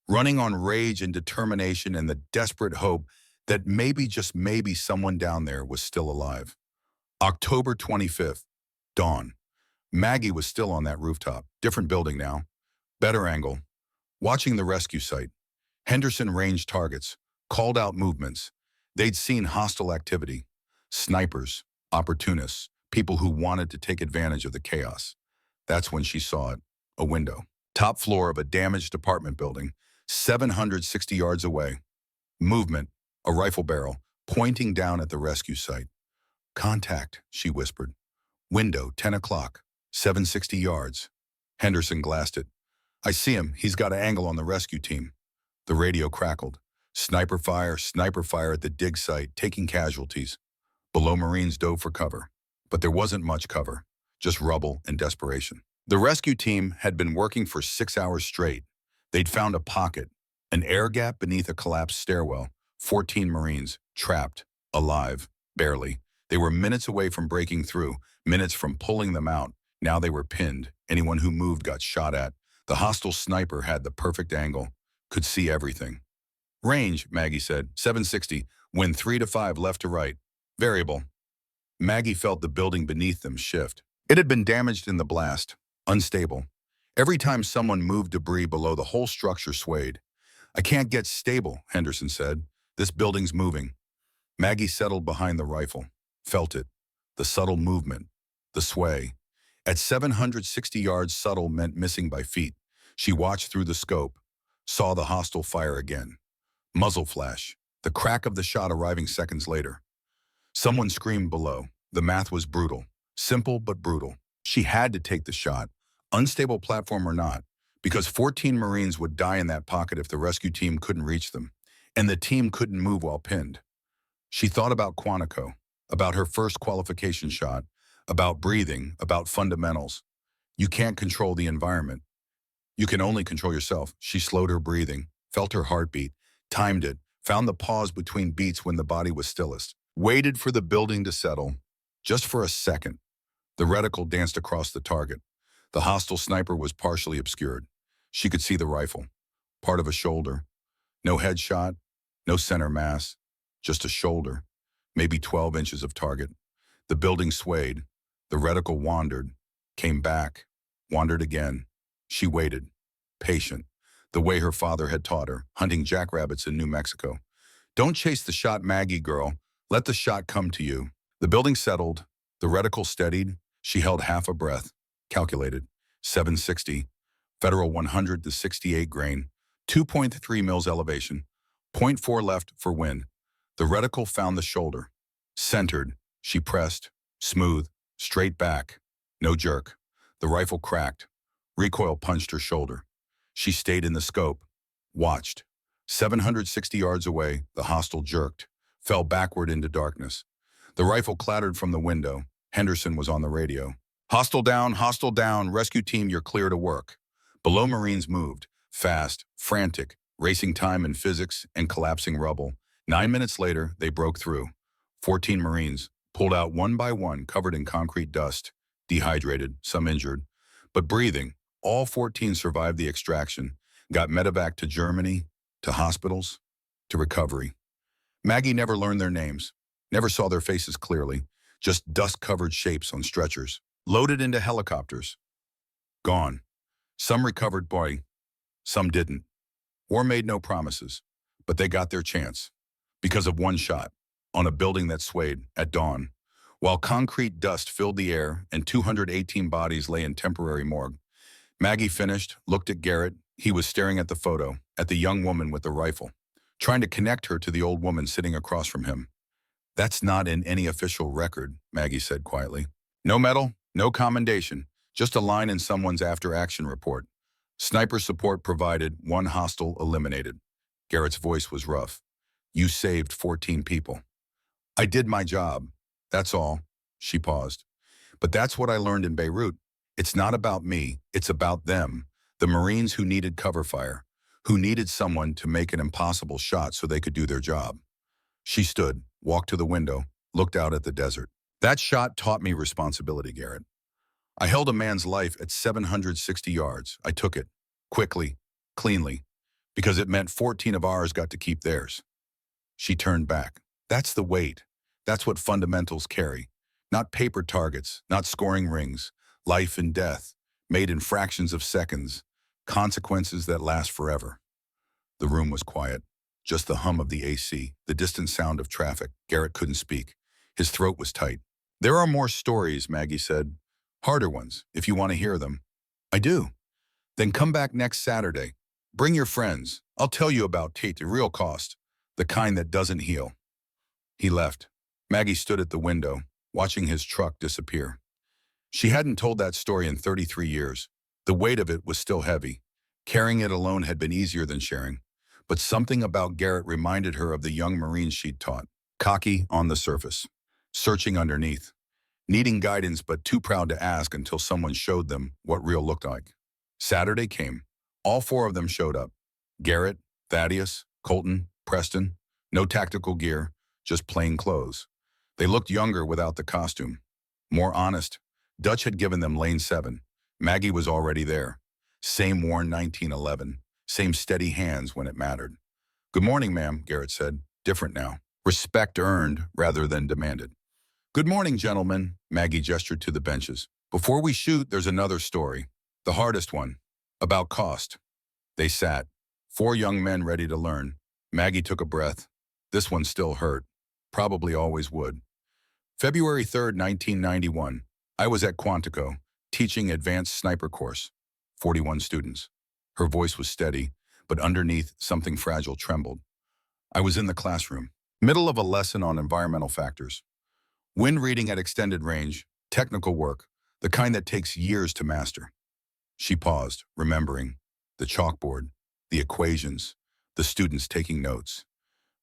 running on rage and determination and the desperate hope that maybe, just maybe, someone down there was still alive. October 25th, dawn. Maggie was still on that rooftop, different building now, better angle, watching the rescue site. Henderson ranged targets, called out movements. They'd seen hostile activity, snipers, opportunists, people who wanted to take advantage of the chaos. That's when she saw it, a window. Top floor of a damaged apartment building, 760 yards away. Movement, a rifle barrel, pointing down at the rescue site. Contact, she whispered. Window, 10 o'clock, 760 yards. Henderson glassed it. I see him. He's got an angle on the rescue team. The radio crackled. Sniper fire at the dig site, taking casualties. Below, Marines dove for cover. But there wasn't much cover, just rubble and desperation. The rescue team had been working for 6 hours straight. They'd found a pocket, an air gap beneath a collapsed stairwell. 14 Marines, trapped, alive, barely. They were minutes away from breaking through, Minutes from pulling them out, now they were pinned. Anyone who moved got shot at. The hostile sniper had the perfect angle, could see everything. Range, Maggie said, 760, wind 3 to 5 left to right. Variable. Maggie felt the building beneath them shift. It had been damaged in the blast, unstable. Every time someone moved debris below, the whole structure swayed. I can't get stable, Henderson said. This building's moving. Maggie settled behind the rifle, felt it, the subtle movement, the sway. At 760 yards, subtle meant missing by feet. She watched through the scope, saw the hostile fire again. Muzzle flash, the crack of the shot arriving seconds later. Someone screamed below. The math was brutal, simple but brutal. She had to take the shot, unstable platform or not, because 14 Marines would die in that pocket if the rescue team couldn't reach them, and the team couldn't move while pinned. She thought about Quantico, about her first qualification shot, about breathing, about fundamentals. You can't control the environment. You can only control yourself. She slowed her breathing, felt her heartbeat, timed it, found the pause between beats when the body was stillest, waited for the building to settle, just for a second. The reticle danced across the target. The hostile sniper was partially obscured. She could see the rifle, part of a shoulder. No headshot, no center mass, just a shoulder, maybe 12 inches of target. The building swayed. The reticle wandered, came back, wandered again. She waited, patient, the way her father had taught her, hunting jackrabbits in New Mexico. Don't chase the shot, Maggie girl. Let the shot come to you. The building settled. The reticle steadied. She held half a breath, calculated. 760, federal 100 to 68 grain, 2.3 mils elevation, zero point 0.4 left for wind. The reticle found the shoulder. Centered, she pressed, smooth, straight back, no jerk. The rifle cracked. Recoil punched her shoulder. She stayed in the scope, watched. 760 yards away, the hostile jerked, fell backward into darkness. The rifle clattered from the window. Henderson was on the radio. Hostile down, rescue team, you're clear to work. Below, Marines moved, fast, frantic, racing time in physics and collapsing rubble. 9 minutes later, they broke through. 14 Marines, pulled out one by one, covered in concrete dust, dehydrated, some injured, but breathing. All 14 survived the extraction, got medevac to Germany, to hospitals, to recovery. Maggie never learned their names, never saw their faces clearly, just dust-covered shapes on stretchers, loaded into helicopters. Gone. Some recovered, boy, some didn't. War made no promises, but they got their chance. Because of one shot, on a building that swayed, at dawn, while concrete dust filled the air and 218 bodies lay in temporary morgue. Maggie finished, looked at Garrett. He was staring at the photo, at the young woman with the rifle, trying to connect her to the old woman sitting across from him. That's not in any official record, Maggie said quietly. No medal, no commendation, just a line in someone's after-action report. Sniper support provided, one hostile eliminated. Garrett's voice was rough. You saved 14 people. I did my job. That's all. She paused. But that's what I learned in Beirut. It's not about me. It's about them. The Marines who needed cover fire, who needed someone to make an impossible shot so they could do their job. She stood, walked to the window, looked out at the desert. That shot taught me responsibility, Garrett. I held a man's life at 760 yards. I took it, quickly, cleanly, because it meant 14 of ours got to keep theirs. She turned back. That's the weight. That's what fundamentals carry. Not paper targets, not scoring rings. Life and death, made in fractions of seconds. Consequences that last forever. The room was quiet. Just the hum of the AC, the distant sound of traffic. Garrett couldn't speak. His throat was tight. There are more stories, Maggie said. Harder ones, if you want to hear them. I do. Then come back next Saturday. Bring your friends. I'll tell you about Tate, the real cost, the kind that doesn't heal. He left. Maggie stood at the window, watching his truck disappear. She hadn't told that story in 33 years. The weight of it was still heavy. Carrying it alone had been easier than sharing. But something about Garrett reminded her of the young Marines she'd taught. Cocky on the surface, searching underneath, needing guidance but too proud to ask until someone showed them what real looked like. Saturday came. All 4 of them showed up. Garrett, Thaddeus, Colton, Preston. No tactical gear, just plain clothes. They looked younger without the costume. More honest. Dutch had given them lane 7. Maggie was already there. Same worn 1911. Same steady hands when it mattered. Good morning, ma'am, Garrett said. Different now. Respect earned rather than demanded. Good morning, gentlemen, Maggie gestured to the benches. Before we shoot, there's another story. The hardest one. About cost. They sat. 4 young men ready to learn. Maggie took a breath. This one still hurt. Probably always would. February 3rd, 1991. I was at Quantico, teaching advanced sniper course. 41 students. Her voice was steady, but underneath, something fragile trembled. I was in the classroom, middle of a lesson on environmental factors. Wind reading at extended range, technical work, the kind that takes years to master. She paused, remembering the chalkboard, the equations, the students taking notes.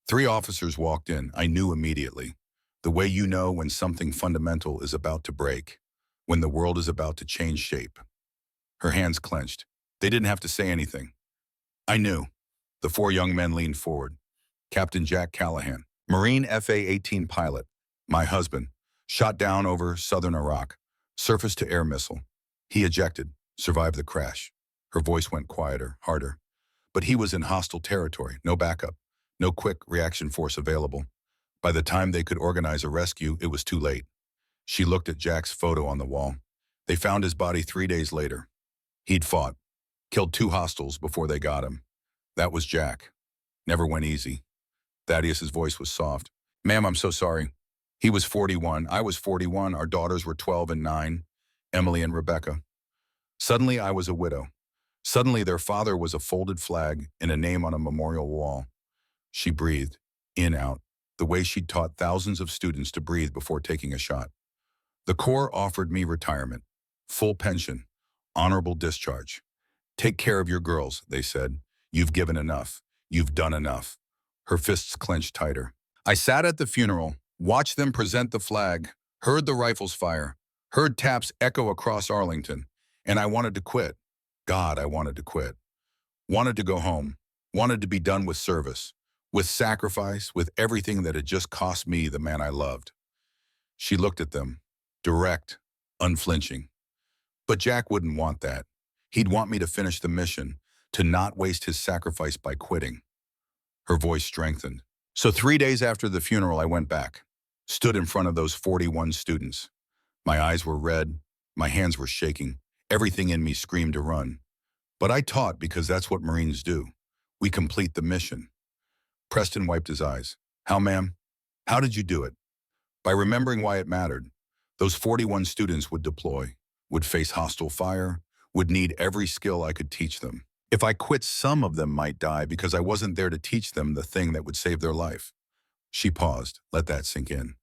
3 officers walked in. I knew immediately. The way you know when something fundamental is about to break, when the world is about to change shape. Her hands clenched. They didn't have to say anything. I knew. The 4 young men leaned forward. Captain Jack Callahan, Marine FA-18 pilot, my husband, shot down over southern Iraq, surface-to-air missile. He ejected, survived the crash. Her voice went quieter, harder. But he was in hostile territory, no backup, no quick reaction force available. By the time they could organize a rescue, it was too late. She looked at Jack's photo on the wall. They found his body 3 days later. He'd fought, killed 2 hostiles before they got him. That was Jack. Never went easy. Thaddeus's voice was soft. Ma'am, I'm so sorry. He was 41. I was 41. Our daughters were 12 and 9, Emily and Rebecca. Suddenly, I was a widow. Suddenly, their father was a folded flag and a name on a memorial wall. She breathed, in, out, the way she'd taught thousands of students to breathe before taking a shot. The Corps offered me retirement, full pension, honorable discharge. Take care of your girls, they said. You've given enough. You've done enough. Her fists clenched tighter. I sat at the funeral, watched them present the flag, heard the rifles fire, heard taps echo across Arlington, and I wanted to quit. God, I wanted to quit. Wanted to go home. Wanted to be done with service, with sacrifice, with everything that had just cost me the man I loved. She looked at them, direct, unflinching. But Jack wouldn't want that. He'd want me to finish the mission, to not waste his sacrifice by quitting. Her voice strengthened. So 3 days after the funeral, I went back, stood in front of those 41 students. My eyes were red, my hands were shaking, everything in me screamed to run. But I taught because that's what Marines do. We complete the mission. Preston wiped his eyes. How, ma'am? How did you do it? By remembering why it mattered. Those 41 students would deploy, would face hostile fire, would need every skill I could teach them. If I quit, some of them might die because I wasn't there to teach them the thing that would save their life. She paused, let that sink in.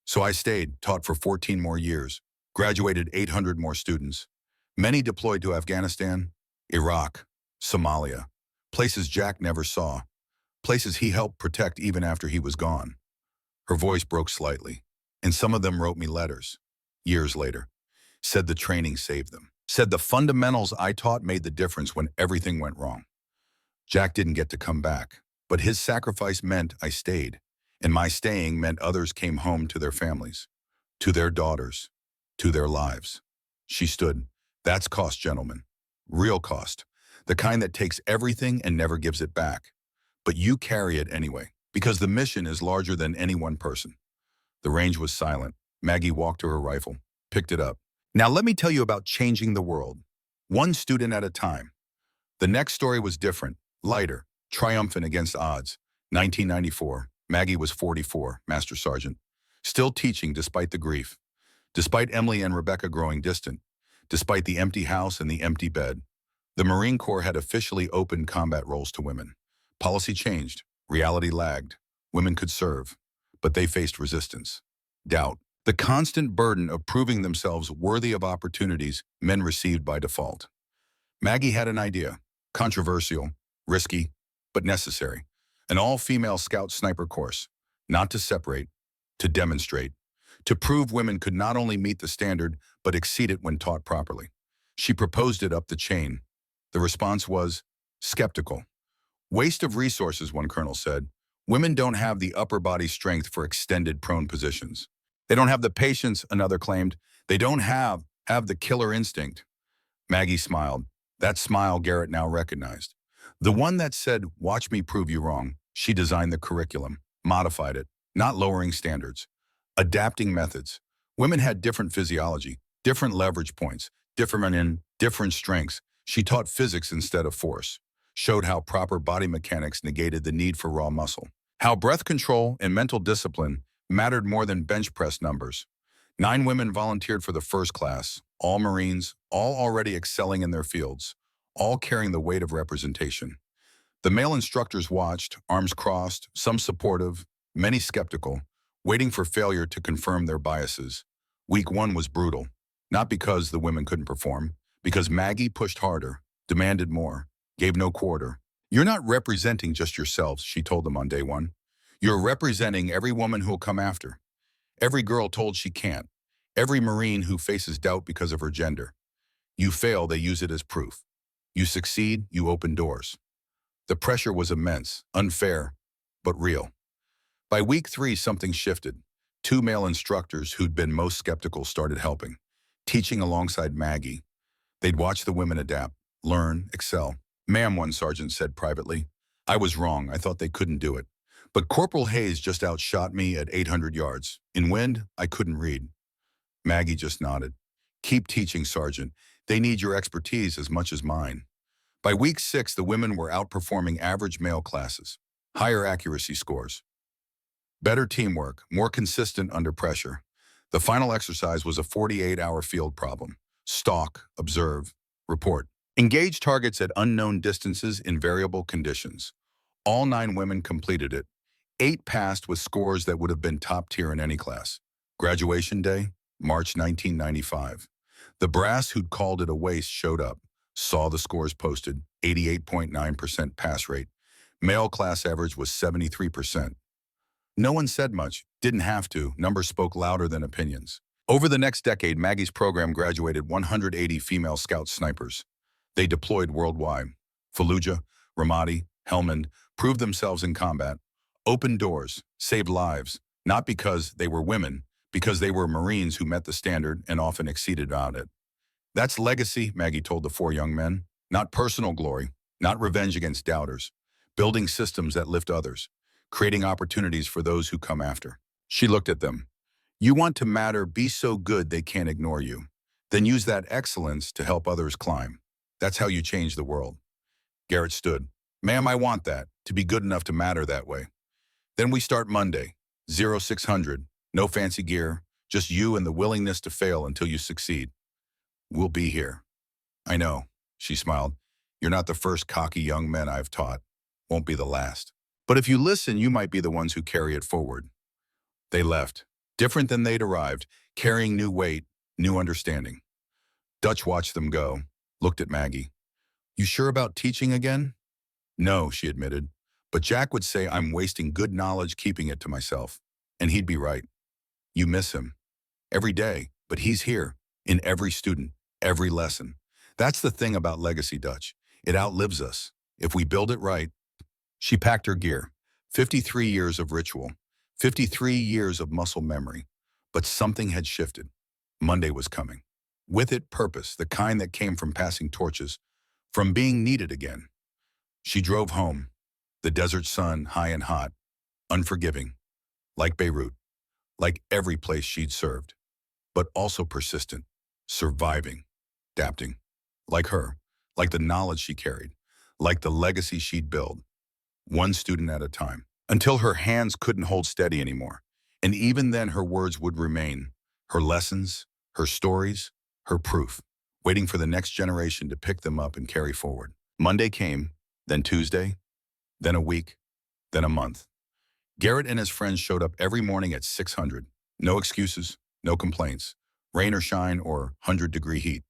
So I stayed, taught for 14 more years, graduated 800 more students. Many deployed to Afghanistan, Iraq, Somalia, places Jack never saw, places he helped protect even after he was gone. Her voice broke slightly, and some of them wrote me letters, years later. Said the training saved them. Said the fundamentals I taught made the difference when everything went wrong. Jack didn't get to come back, but his sacrifice meant I stayed, and my staying meant others came home to their families, to their daughters, to their lives. She stood. That's cost, gentlemen. Real cost. The kind that takes everything and never gives it back. But you carry it anyway, because the mission is larger than any one person. The range was silent. Maggie walked to her rifle, picked it up. Now let me tell you about changing the world, one student at a time. The next story was different, lighter, triumphant against odds. 1994, Maggie was 44, Master Sergeant, still teaching despite the grief, despite Emily and Rebecca growing distant, despite the empty house and the empty bed. The Marine Corps had officially opened combat roles to women. Policy changed, reality lagged. Women could serve, but they faced resistance, doubt, the constant burden of proving themselves worthy of opportunities men received by default. Maggie had an idea, controversial, risky, but necessary. An all-female scout sniper course, not to separate, to demonstrate, to prove women could not only meet the standard, but exceed it when taught properly. She proposed it up the chain. The response was skeptical. Waste of resources, one colonel said. Women don't have the upper body strength for extended prone positions. They don't have the patience, another claimed. They don't have the killer instinct. Maggie smiled. That smile Garrett now recognized. The one that said, watch me prove you wrong. She designed the curriculum, modified it, not lowering standards, adapting methods. Women had different physiology, different leverage points, different strengths. She taught physics instead of force, showed how proper body mechanics negated the need for raw muscle, how breath control and mental discipline mattered more than bench press numbers. 9 women volunteered for the first class, all Marines, all already excelling in their fields, all carrying the weight of representation. The male instructors watched, arms crossed, some supportive, many skeptical, waiting for failure to confirm their biases. Week 1 was brutal, not because the women couldn't perform, because Maggie pushed harder, demanded more, gave no quarter. You're not representing just yourselves, she told them on day 1. You're representing every woman who'll come after. Every girl told she can't. Every Marine who faces doubt because of her gender. You fail, they use it as proof. You succeed, you open doors. The pressure was immense, unfair, but real. By week 3, something shifted. 2 male instructors who'd been most skeptical started helping, teaching alongside Maggie. They'd watch the women adapt, learn, excel. Ma'am, one sergeant said privately, I was wrong. I thought they couldn't do it. But Corporal Hayes just outshot me at 800 yards. In wind, I couldn't read. Maggie just nodded. Keep teaching, Sergeant. They need your expertise as much as mine. By week 6, the women were outperforming average male classes. Higher accuracy scores. Better teamwork, more consistent under pressure. The final exercise was a 48-hour field problem. Stalk, observe, report. Engage targets at unknown distances in variable conditions. All 9 women completed it. 8 passed with scores that would have been top tier in any class. Graduation day, March 1995. The brass who'd called it a waste showed up, saw the scores posted, 88.9% pass rate. Male class average was 73%. No one said much, didn't have to, numbers spoke louder than opinions. Over the next decade, Maggie's program graduated 180 female scout snipers. They deployed worldwide. Fallujah, Ramadi, Helmand proved themselves in combat, opened doors, saved lives, not because they were women, because they were Marines who met the standard and often exceeded on it. That's legacy, Maggie told the 4 young men. Not personal glory, not revenge against doubters. Building systems that lift others, creating opportunities for those who come after. She looked at them. You want to matter, be so good they can't ignore you. Then use that excellence to help others climb. That's how you change the world. Garrett stood. Ma'am, I want that, to be good enough to matter that way. Then we start Monday, 0600, no fancy gear, just you and the willingness to fail until you succeed. We'll be here. I know, she smiled. You're not the first cocky young men I've taught. Won't be the last. But if you listen, you might be the ones who carry it forward. They left, different than they'd arrived, carrying new weight, new understanding. Dutch watched them go, looked at Maggie. You sure about teaching again? No, she admitted. But Jack would say I'm wasting good knowledge keeping it to myself. And he'd be right. You miss him. Every day, but he's here, in every student, every lesson. That's the thing about legacy, Dutch. It outlives us. If we build it right. She packed her gear. 53 years of ritual. 53 years of muscle memory. But something had shifted. Monday was coming. With it, purpose, the kind that came from passing torches, from being needed again. She drove home. The desert sun, high and hot, unforgiving, like Beirut, like every place she'd served, but also persistent, surviving, adapting, like her, like the knowledge she carried, like the legacy she'd build, one student at a time, until her hands couldn't hold steady anymore. And even then her words would remain, her lessons, her stories, her proof, waiting for the next generation to pick them up and carry forward. Monday came, then Tuesday, then a week, then a month. Garrett and his friends showed up every morning at 600. No excuses, no complaints, rain or shine or 100-degree heat.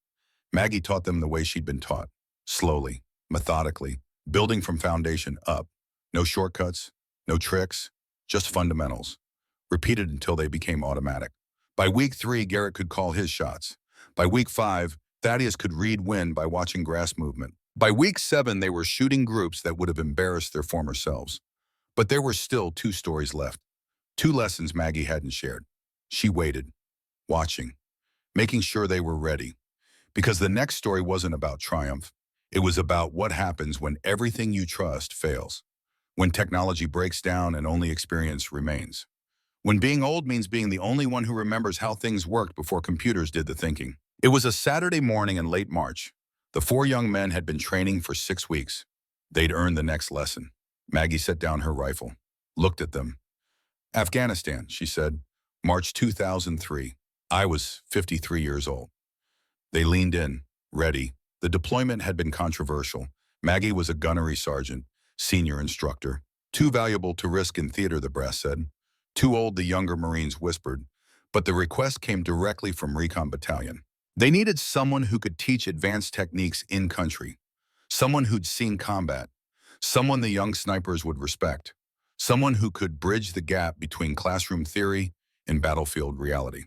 Maggie taught them the way she'd been taught, slowly, methodically, building from foundation up. No shortcuts, no tricks, just fundamentals, repeated until they became automatic. By week 3, Garrett could call his shots. By week 5, Thaddeus could read wind by watching grass movement. By week 7, they were shooting groups that would have embarrassed their former selves. But there were still 2 stories left, 2 lessons Maggie hadn't shared. She waited, watching, making sure they were ready. Because the next story wasn't about triumph. It was about what happens when everything you trust fails. When technology breaks down and only experience remains. When being old means being the only one who remembers how things worked before computers did the thinking. It was a Saturday morning in late March. The four young men had been training for 6 weeks. They'd earned the next lesson. Maggie set down her rifle, looked at them. Afghanistan, she said, March 2003. I was 53 years old. They leaned in, ready. The deployment had been controversial. Maggie was a gunnery sergeant, senior instructor. Too valuable to risk in theater, the brass said. Too old, the younger Marines whispered. But the request came directly from Recon Battalion. They needed someone who could teach advanced techniques in country. Someone who'd seen combat. Someone the young snipers would respect. Someone who could bridge the gap between classroom theory and battlefield reality.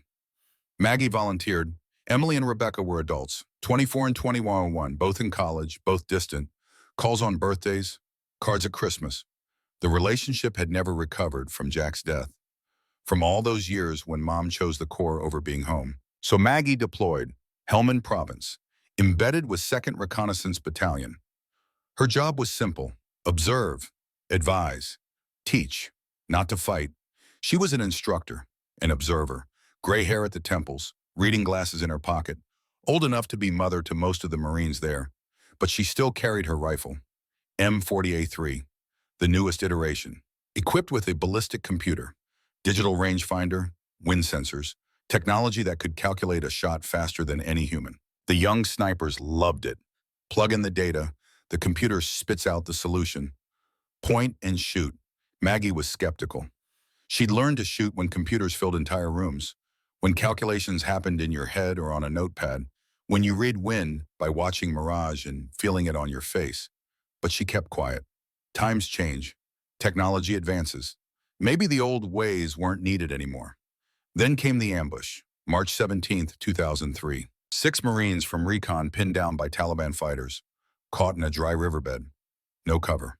Maggie volunteered. Emily and Rebecca were adults, 24 and 21, both in college, both distant. Calls on birthdays, cards at Christmas. The relationship had never recovered from Jack's death, from all those years when Mom chose the Corps over being home. So Maggie deployed, Helmand Province, embedded with 2nd Reconnaissance Battalion. Her job was simple: observe, advise, teach, not to fight. She was an instructor, an observer, gray hair at the temples, reading glasses in her pocket, old enough to be mother to most of the Marines there, but she still carried her rifle, M40A3, the newest iteration, equipped with a ballistic computer, digital rangefinder, wind sensors, technology that could calculate a shot faster than any human. The young snipers loved it. Plug in the data, the computer spits out the solution. Point and shoot. Maggie was skeptical. She'd learned to shoot when computers filled entire rooms, when calculations happened in your head or on a notepad, when you read wind by watching Mirage and feeling it on your face. But she kept quiet. Times change. Technology advances. Maybe the old ways weren't needed anymore. Then came the ambush, March 17th, 2003. 6 Marines from Recon pinned down by Taliban fighters, caught in a dry riverbed. No cover.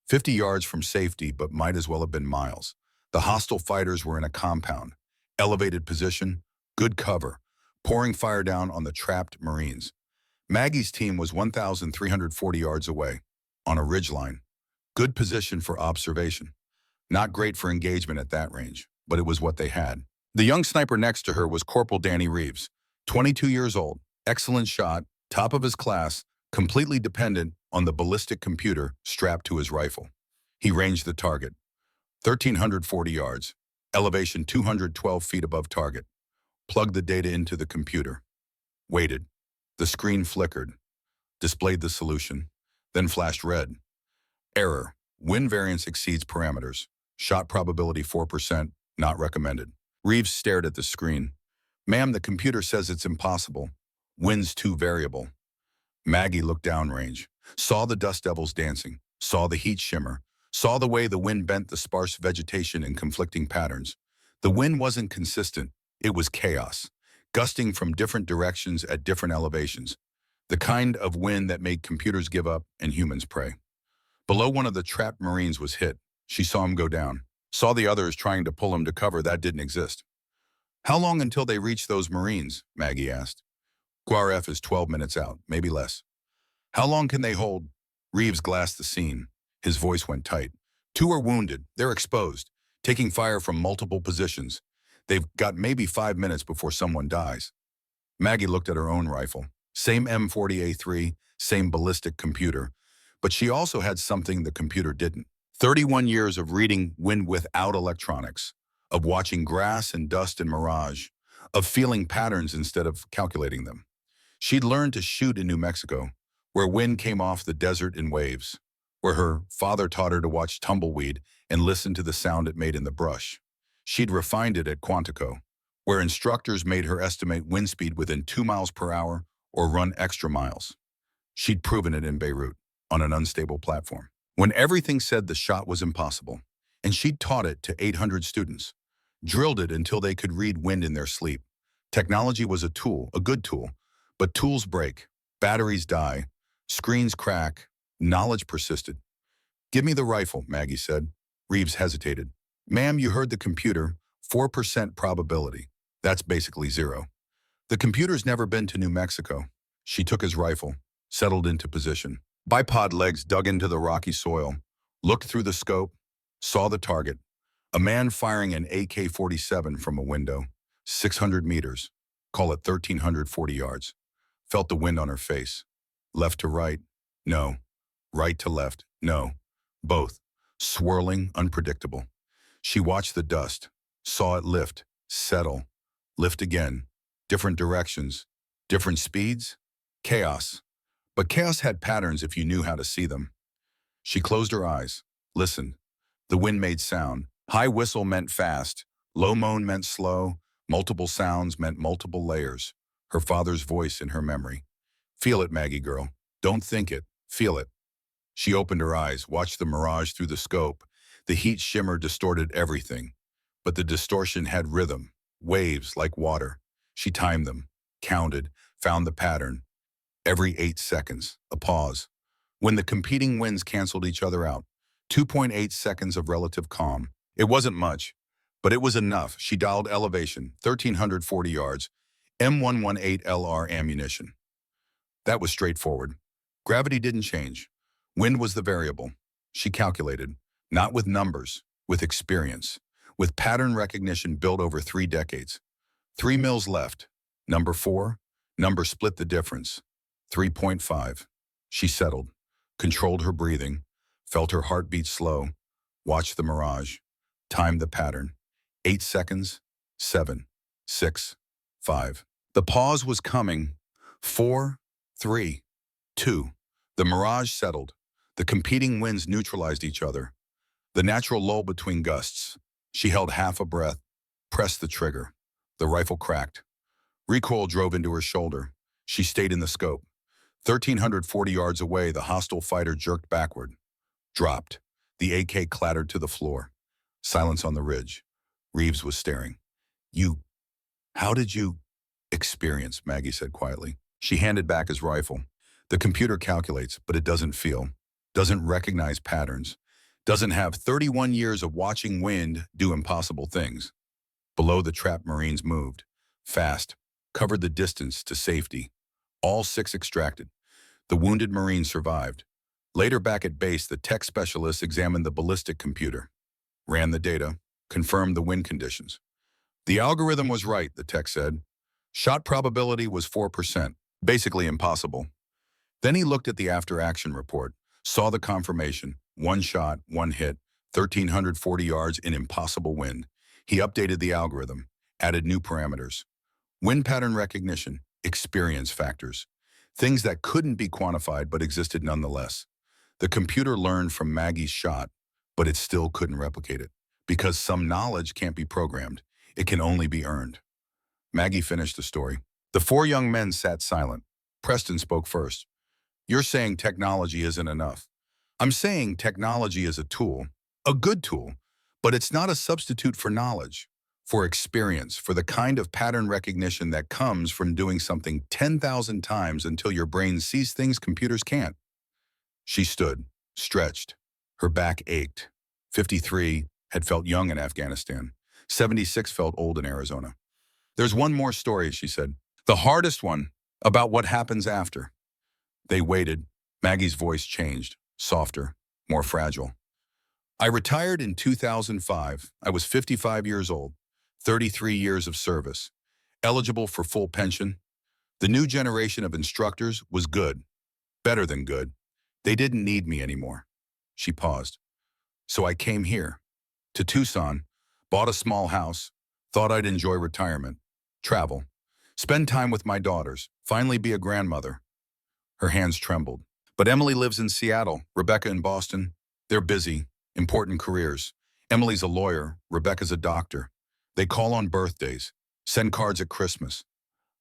50 yards from safety, but might as well have been miles. The hostile fighters were in a compound, elevated position, good cover, pouring fire down on the trapped Marines. Maggie's team was 1,340 yards away, on a ridgeline. Good position for observation. Not great for engagement at that range, but it was what they had. The young sniper next to her was Corporal Danny Reeves, 22 years old, excellent shot, top of his class, completely dependent on the ballistic computer strapped to his rifle. He ranged the target, 1,340 yards, elevation 212 feet above target. Plugged the data into the computer. Waited. The screen flickered, displayed the solution, then flashed red. Error. Wind variance exceeds parameters. Shot probability 4%, not recommended. Reeves stared at the screen. Ma'am, the computer says it's impossible. Wind's too variable. Maggie looked downrange, saw the dust devils dancing, saw the heat shimmer, saw the way the wind bent the sparse vegetation in conflicting patterns. The wind wasn't consistent. It was chaos, gusting from different directions at different elevations. The kind of wind that made computers give up and humans pray. Below, one of the trapped Marines was hit. She saw him go down. Saw the others trying to pull him to cover. That didn't exist. How long until they reach those Marines? Maggie asked. QRF is 12 minutes out, maybe less. How long can they hold? Reeves glassed the scene. His voice went tight. 2 are wounded. They're exposed, taking fire from multiple positions. They've got maybe 5 minutes before someone dies. Maggie looked at her own rifle. Same M40A3, same ballistic computer. But she also had something the computer didn't. 31 years of reading wind without electronics, of watching grass and dust and mirage, of feeling patterns instead of calculating them. She'd learned to shoot in New Mexico, where wind came off the desert in waves, where her father taught her to watch tumbleweed and listen to the sound it made in the brush. She'd refined it at Quantico, where instructors made her estimate wind speed within 2 miles per hour or run extra miles. She'd proven it in Beirut, on an unstable platform, when everything said the shot was impossible, and she'd taught it to 800 students, drilled it until they could read wind in their sleep. Technology was a tool, a good tool, but tools break, batteries die, screens crack, knowledge persisted. Give me the rifle, Maggie said. Reeves hesitated. Ma'am, you heard the computer. 4% probability. That's basically zero. The computer's never been to New Mexico. She took his rifle, settled into position. Bipod legs dug into the rocky soil, looked through the scope, saw the target. A man firing an AK-47 from a window, 600 meters, call it 1,340 yards. Felt the wind on her face. Left to right, no. Right to left, no. Both. Swirling, unpredictable. She watched the dust, saw it lift, settle, lift again. Different directions, different speeds. Chaos. But chaos had patterns if you knew how to see them. She closed her eyes, listened. The wind made sound. High whistle meant fast. Low moan meant slow. Multiple sounds meant multiple layers. Her father's voice in her memory. Feel it, Maggie girl. Don't think it. Feel it. She opened her eyes, watched the mirage through the scope. The heat shimmer distorted everything. But the distortion had rhythm, waves like water. She timed them, counted, found the pattern. Every 8 seconds, a pause. When the competing winds canceled each other out, 2.8 seconds of relative calm. It wasn't much, but it was enough. She dialed elevation, 1,340 yards, M118LR ammunition. That was straightforward. Gravity didn't change. Wind was the variable. She calculated, not with numbers, with experience, with pattern recognition built over 3 decades. 3 mils left. Number 4, number split the difference. 3.5. She settled, controlled her breathing, felt her heartbeat slow, watched the mirage, timed the pattern. 8 seconds, 7, 6, 5. The pause was coming. 4, 3, 2. The mirage settled. The competing winds neutralized each other. The natural lull between gusts. She held half a breath, pressed the trigger. The rifle cracked. Recoil drove into her shoulder. She stayed in the scope. 1,340 yards away, the hostile fighter jerked backward. Dropped. The AK clattered to the floor. Silence on the ridge. Reeves was staring. How did you experience, Maggie said quietly. She handed back his rifle. The computer calculates, but it doesn't feel, doesn't recognize patterns, doesn't have 31 years of watching wind do impossible things. Below, the trapped Marines moved, fast, covered the distance to safety. All 6 extracted. The wounded Marine survived. Later back at base, the tech specialists examined the ballistic computer, ran the data, confirmed the wind conditions. The algorithm was right, the tech said. Shot probability was 4%, basically impossible. Then he looked at the after-action report, saw the confirmation, 1 shot, 1 hit, 1,340 yards in impossible wind. He updated the algorithm, added new parameters. Wind pattern recognition, experience factors, things that couldn't be quantified but existed nonetheless. The computer learned from Maggie's shot, but it still couldn't replicate it, because some knowledge can't be programmed. It can only be earned. Maggie finished the story. The 4 young men sat silent. Preston spoke first. You're saying technology isn't enough. I'm saying technology is a tool, a good tool, but it's not a substitute for knowledge, for experience, for the kind of pattern recognition that comes from doing something 10,000 times until your brain sees things computers can't. She stood, stretched. Her back ached. 53 had felt young in Afghanistan. 76 felt old in Arizona. There's one more story, she said. The hardest one, about what happens after. They waited. Maggie's voice changed, softer, more fragile. I retired in 2005. I was 55 years old, 33 years of service, eligible for full pension. The new generation of instructors was good, better than good. They didn't need me anymore. She paused. So I came here, to Tucson, bought a small house, thought I'd enjoy retirement, travel, spend time with my daughters, finally be a grandmother. Her hands trembled. But Emily lives in Seattle, Rebecca in Boston. They're busy, important careers. Emily's a lawyer, Rebecca's a doctor. They call on birthdays, send cards at Christmas.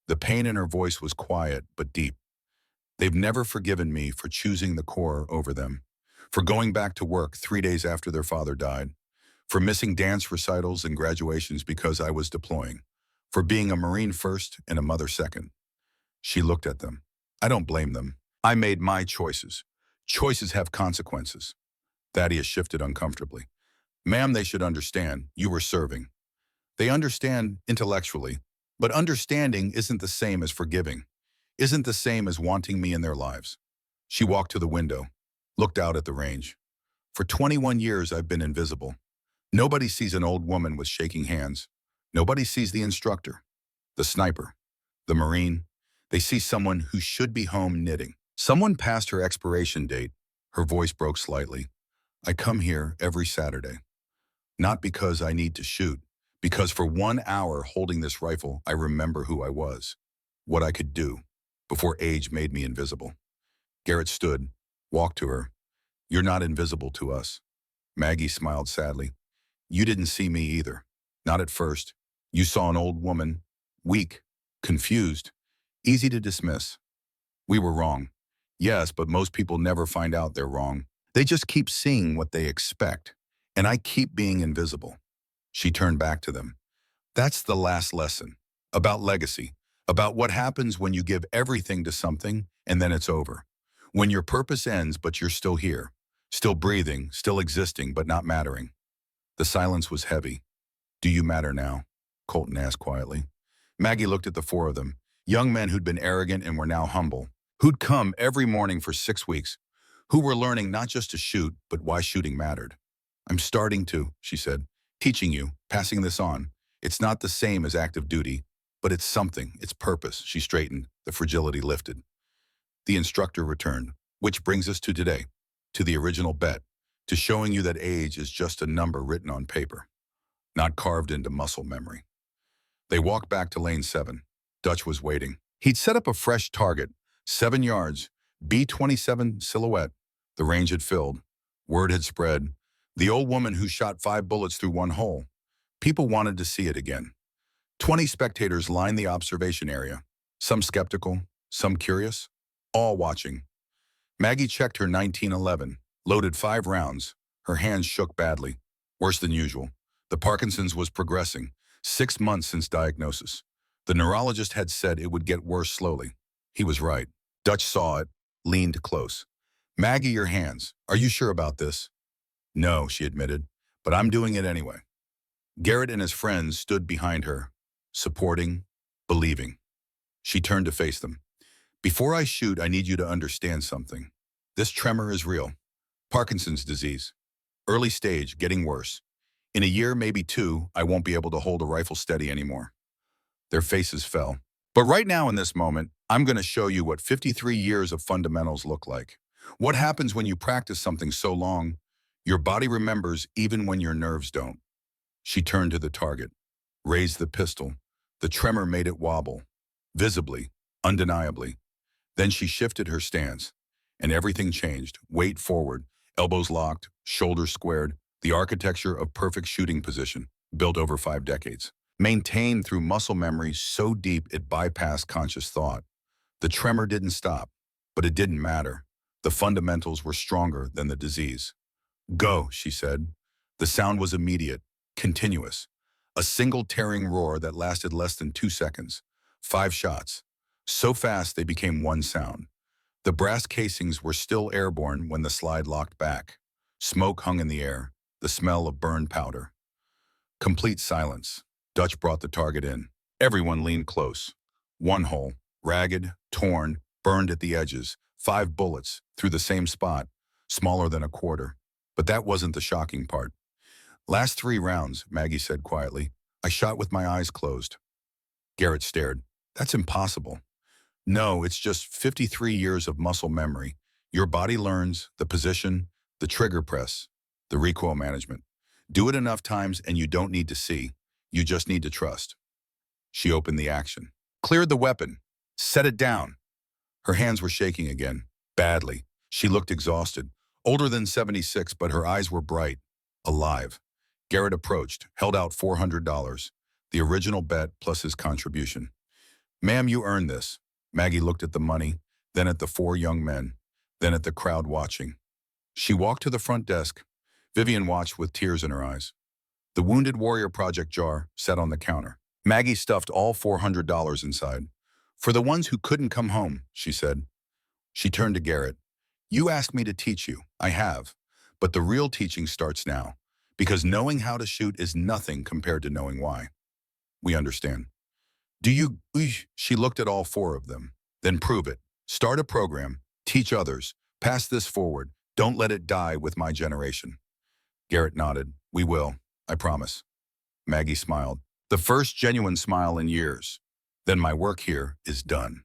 The pain in her voice was quiet but deep. They've never forgiven me for choosing the Corps over them, for going back to work 3 days after their father died, for missing dance recitals and graduations because I was deploying, for being a Marine first and a mother second. She looked at them. I don't blame them. I made my choices. Choices have consequences. Thaddeus shifted uncomfortably. Ma'am, they should understand. You were serving. They understand intellectually, but understanding isn't the same as forgiving, isn't the same as wanting me in their lives. She walked to the window, looked out at the range. For 21 years, I've been invisible. Nobody sees an old woman with shaking hands. Nobody sees the instructor, the sniper, the Marine. They see someone who should be home knitting. Someone passed her expiration date. Her voice broke slightly. I come here every Saturday. Not because I need to shoot, because for 1 hour holding this rifle, I remember who I was, what I could do, before age made me invisible. Garrett stood, walked to her. You're not invisible to us. Maggie smiled sadly. You didn't see me either. Not at first. You saw an old woman, weak, confused, easy to dismiss. We were wrong. Yes, but most people never find out they're wrong. They just keep seeing what they expect. And I keep being invisible. She turned back to them. That's the last lesson. About legacy. About what happens when you give everything to something and then it's over. When your purpose ends but you're still here. Still breathing, still existing, but not mattering. The silence was heavy. Do you matter now? Colton asked quietly. Maggie looked at the four of them. Young men who'd been arrogant and were now humble. Who'd come every morning for 6 weeks. Who were learning not just to shoot, but why shooting mattered. I'm starting to, she said. Teaching you, passing this on. It's not the same as active duty, but it's something, it's purpose. She straightened, the fragility lifted. The instructor returned, which brings us to today, to the original bet, to showing you that age is just a number written on paper, not carved into muscle memory. They walked back to lane 7. Dutch was waiting. He'd set up a fresh target, 7 yards, B-27 silhouette. The range had filled. Word had spread. The old woman who shot 5 bullets through 1 hole. People wanted to see it again. 20 spectators lined the observation area, some skeptical, some curious, all watching. Maggie checked her 1911, loaded 5 rounds. Her hands shook badly, worse than usual. The Parkinson's was progressing, 6 months since diagnosis. The neurologist had said it would get worse slowly. He was right. Dutch saw it, leaned close. Maggie, your hands. Are you sure about this? No, she admitted, but I'm doing it anyway. Garrett and his friends stood behind her, supporting, believing. She turned to face them. Before I shoot, I need you to understand something. This tremor is real. Parkinson's disease. Early stage, getting worse. In a year, maybe 2, I won't be able to hold a rifle steady anymore. Their faces fell. But right now in this moment, I'm going to show you what 53 years of fundamentals look like. What happens when you practice something so long, your body remembers even when your nerves don't. She turned to the target, raised the pistol. The tremor made it wobble, visibly, undeniably. Then she shifted her stance, and everything changed. Weight forward, elbows locked, shoulders squared, the architecture of perfect shooting position, built over 5 decades. Maintained through muscle memory so deep it bypassed conscious thought. The tremor didn't stop, but it didn't matter. The fundamentals were stronger than the disease. Go, she said. The sound was immediate, continuous. A single tearing roar that lasted less than 2 seconds. 5 shots. So fast they became one sound. The brass casings were still airborne when the slide locked back. Smoke hung in the air, the smell of burned powder. Complete silence. Dutch brought the target in. Everyone leaned close. 1 hole, ragged, torn, burned at the edges. 5 bullets, through the same spot, smaller than a quarter. But that wasn't the shocking part. Last 3 rounds, Maggie said quietly. I shot with my eyes closed. Garrett stared. That's impossible. No, it's just 53 years of muscle memory. Your body learns the position, the trigger press, the recoil management. Do it enough times and you don't need to see. You just need to trust. She opened the action. Cleared the weapon. Set it down. Her hands were shaking again, badly. She looked exhausted. Older than 76, but her eyes were bright, alive. Garrett approached, held out $400, the original bet plus his contribution. Ma'am, you earned this. Maggie looked at the money, then at the 4 young men, then at the crowd watching. She walked to the front desk. Vivian watched with tears in her eyes. The Wounded Warrior Project jar sat on the counter. Maggie stuffed all $400 inside. For the ones who couldn't come home, she said. She turned to Garrett. You asked me to teach you. I have. But the real teaching starts now. Because knowing how to shoot is nothing compared to knowing why. We understand. Do you... Eesh. She looked at all four of them. Then prove it. Start a program. Teach others. Pass this forward. Don't let it die with my generation. Garrett nodded. We will. I promise. Maggie smiled. The first genuine smile in years. Then my work here is done.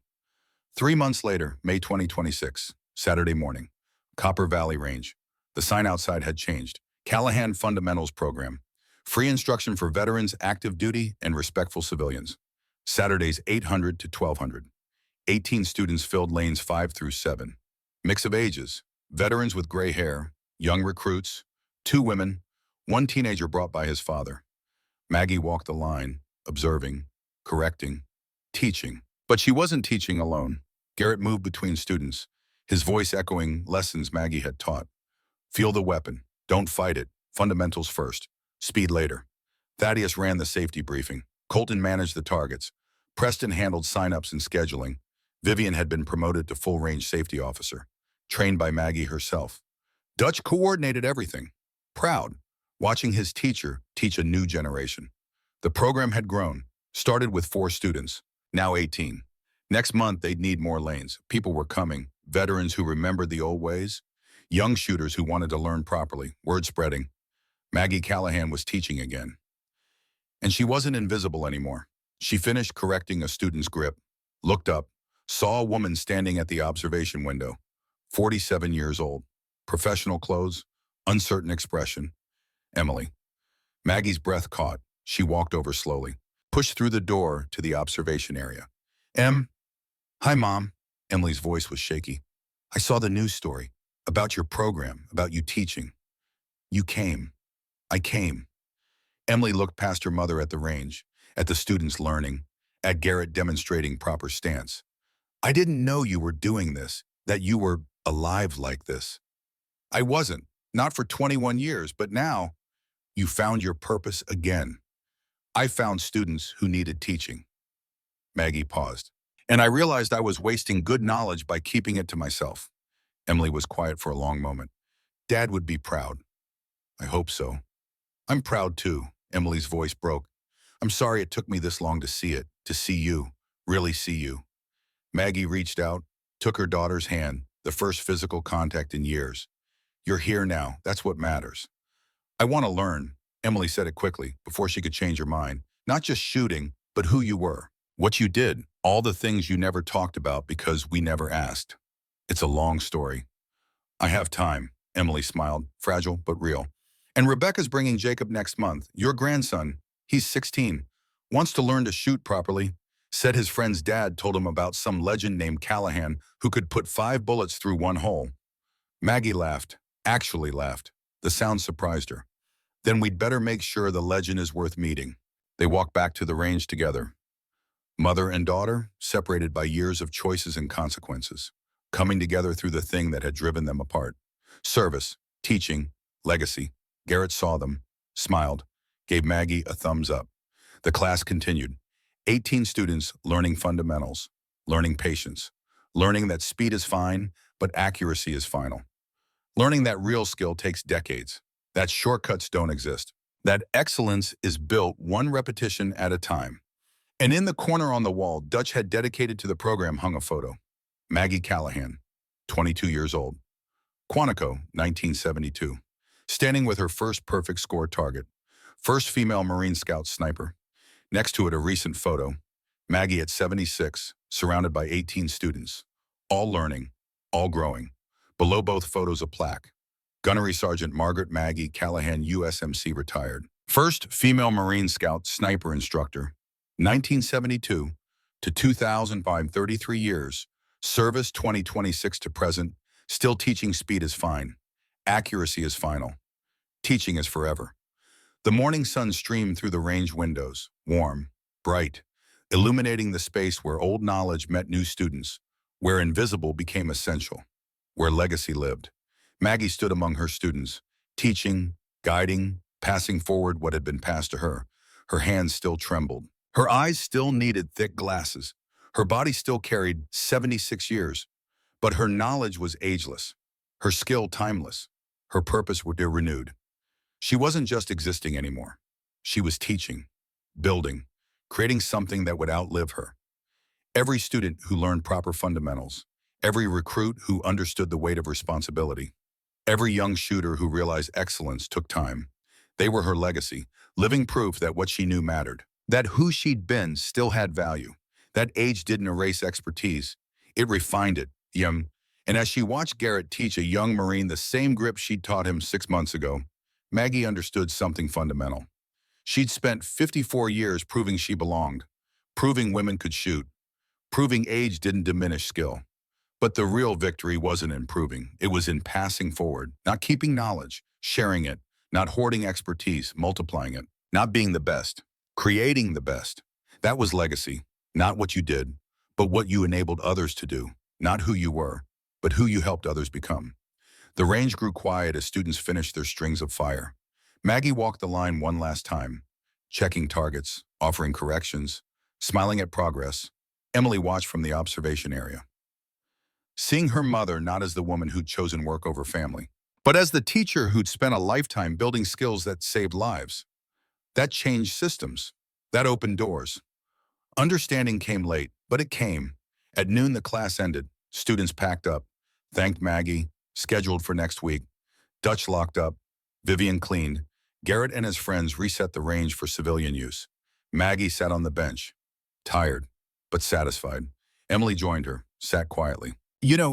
3 months later, May 2026, Saturday morning, Copper Valley Range. The sign outside had changed. Callahan Fundamentals Program. Free instruction for veterans, active duty, and respectful civilians. Saturdays 800 to 1200. 18 students filled lanes 5 through 7. Mix of ages. Veterans with gray hair, young recruits, 2 women, 1 teenager brought by his father. Maggie walked the line, observing, correcting, teaching. But she wasn't teaching alone. Garrett moved between students, his voice echoing lessons Maggie had taught. Feel the weapon. Don't fight it. Fundamentals first. Speed later. Thaddeus ran the safety briefing. Colton managed the targets. Preston handled sign-ups and scheduling. Vivian had been promoted to full-range safety officer, trained by Maggie herself. Dutch coordinated everything. Proud, watching his teacher teach a new generation. The program had grown, started with 4 students, now 18. Next month, they'd need more lanes. People were coming, veterans who remembered the old ways, young shooters who wanted to learn properly, word spreading. Maggie Callahan was teaching again. And she wasn't invisible anymore. She finished correcting a student's grip, looked up, saw a woman standing at the observation window, 47 years old, professional clothes, uncertain expression. Emily. Maggie's breath caught. She walked over slowly, pushed through the door to the observation area. Hi, Mom. Emily's voice was shaky. I saw the news story about your program, about you teaching. You came. I came. Emily looked past her mother at the range, at the students learning, at Garrett demonstrating proper stance. I didn't know you were doing this, that you were alive like this. I wasn't, not for 21 years, but now you found your purpose again. I found students who needed teaching. Maggie paused. And I realized I was wasting good knowledge by keeping it to myself. Emily was quiet for a long moment. Dad would be proud. I hope so. I'm proud too. Emily's voice broke. I'm sorry it took me this long to see it, to see you, really see you. Maggie reached out, took her daughter's hand, the first physical contact in years. You're here now. That's what matters. I want to learn, Emily said it quickly, before she could change her mind. Not just shooting, but who you were, what you did, all the things you never talked about because we never asked. It's a long story. I have time, Emily smiled, fragile but real. And Rebecca's bringing Jacob next month, your grandson. He's 16, wants to learn to shoot properly. Said his friend's dad told him about some legend named Callahan who could put 5 bullets through 1 hole. Maggie laughed, actually laughed. The sound surprised her. Then we'd better make sure the legend is worth meeting. They walked back to the range together. Mother and daughter, separated by years of choices and consequences, coming together through the thing that had driven them apart. Service, teaching, legacy. Garrett saw them, smiled, gave Maggie a thumbs up. The class continued. 18 students learning fundamentals, learning patience, learning that speed is fine, but accuracy is final. Learning that real skill takes decades, that shortcuts don't exist, that excellence is built 1 repetition at a time. And in the corner on the wall, Dutch had dedicated to the program hung a photo. Maggie Callahan, 22 years old. Quantico, 1972. Standing with her first perfect score target. First female Marine Scout sniper. Next to it, a recent photo. Maggie at 76, surrounded by 18 students. All learning, all growing. Below both photos, a plaque. Gunnery Sergeant Margaret Maggie Callahan, USMC, retired. First female Marine Scout sniper instructor. 1972 to 2005, 33 years. Service 2026 to present. Still teaching speed is fine. Accuracy is final. Teaching is forever. The morning sun streamed through the range windows, warm, bright, illuminating the space where old knowledge met new students, where invisible became essential, where legacy lived. Maggie stood among her students, teaching, guiding, passing forward what had been passed to her. Her hands still trembled. Her eyes still needed thick glasses. Her body still carried 76 years. But her knowledge was ageless, her skill timeless, her purpose renewed. She wasn't just existing anymore. She was teaching, building, creating something that would outlive her. Every student who learned proper fundamentals, every recruit who understood the weight of responsibility, every young shooter who realized excellence took time. They were her legacy, living proof that what she knew mattered, that who she'd been still had value, that age didn't erase expertise, it refined it. And as she watched Garrett teach a young Marine the same grip she'd taught him 6 months ago, Maggie understood something fundamental. She'd spent 54 years proving she belonged, proving women could shoot, proving age didn't diminish skill. But the real victory wasn't in proving. It was in passing forward, not keeping knowledge, sharing it, not hoarding expertise, multiplying it, not being the best, creating the best. That was legacy, not what you did, but what you enabled others to do, not who you were, but who you helped others become. The range grew quiet as students finished their strings of fire. Maggie walked the line one last time, checking targets, offering corrections, smiling at progress. Emily watched from the observation area, seeing her mother not as the woman who'd chosen work over family, but as the teacher who'd spent a lifetime building skills that saved lives. That changed systems. That opened doors. Understanding came late, but it came. At noon, the class ended. Students packed up, thanked Maggie, scheduled for next week. Dutch locked up. Vivian cleaned. Garrett and his friends reset the range for civilian use. Maggie sat on the bench, tired, but satisfied. Emily joined her, sat quietly.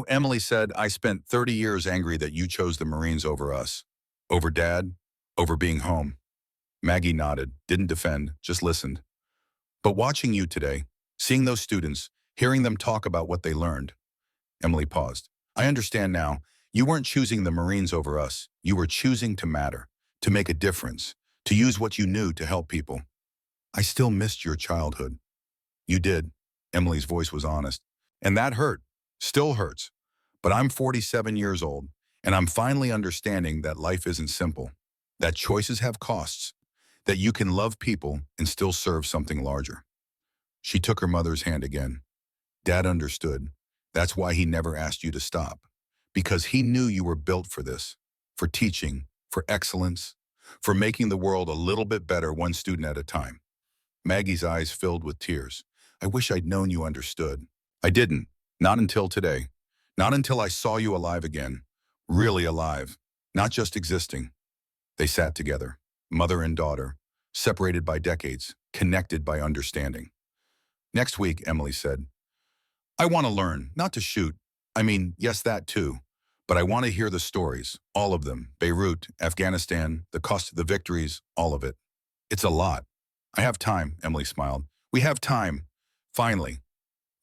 Emily said, I spent 30 years angry that you chose the Marines over us. Over Dad, over being home. Maggie nodded, didn't defend, just listened. But watching you today, seeing those students, hearing them talk about what they learned. Emily paused. I understand now. You weren't choosing the Marines over us. You were choosing to matter, to make a difference, to use what you knew to help people. I still missed your childhood. You did. Emily's voice was honest. And that hurt. Still hurts. But I'm 47 years old, and I'm finally understanding that life isn't simple, that choices have costs, that you can love people and still serve something larger. She took her mother's hand again. Dad understood. That's why he never asked you to stop, because he knew you were built for this, for teaching, for excellence, for making the world a little bit better one student at a time. Maggie's eyes filled with tears. I wish I'd known you understood. I didn't. Not until today. Not until I saw you alive again. Really alive. Not just existing. They sat together, mother and daughter, separated by decades, connected by understanding. Next week, Emily said, I want to learn, not to shoot. I mean, yes, that too. But I want to hear the stories, all of them. Beirut, Afghanistan, the cost of the victories, all of it. It's a lot. I have time, Emily smiled. We have time. Finally.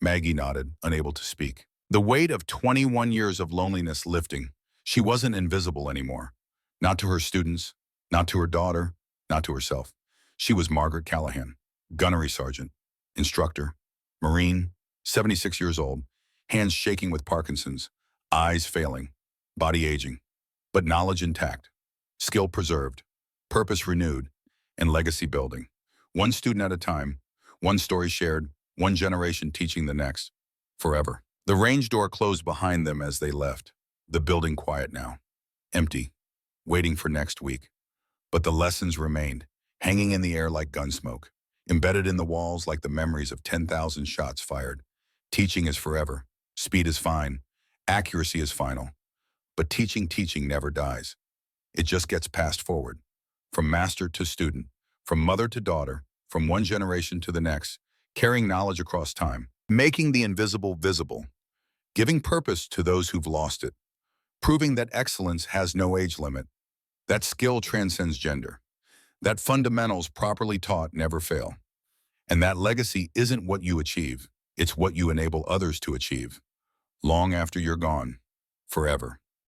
Maggie nodded, unable to speak. The weight of 21 years of loneliness lifting. She wasn't invisible anymore. Not to her students, not to her daughter, not to herself. She was Margaret Callahan, gunnery sergeant, instructor, Marine, 76 years old, hands shaking with Parkinson's, eyes failing, body aging, but knowledge intact, skill preserved, purpose renewed, and legacy building. One student at a time, one story shared, one generation teaching the next, forever. The range door closed behind them as they left, the building quiet now, empty, waiting for next week. But the lessons remained, hanging in the air like gunsmoke, embedded in the walls like the memories of 10,000 shots fired. Teaching is forever, speed is fine, accuracy is final. But teaching never dies. It just gets passed forward, from master to student, from mother to daughter, from one generation to the next, carrying knowledge across time, making the invisible visible, giving purpose to those who've lost it, proving that excellence has no age limit, that skill transcends gender, that fundamentals properly taught never fail, and that legacy isn't what you achieve, it's what you enable others to achieve, long after you're gone, forever.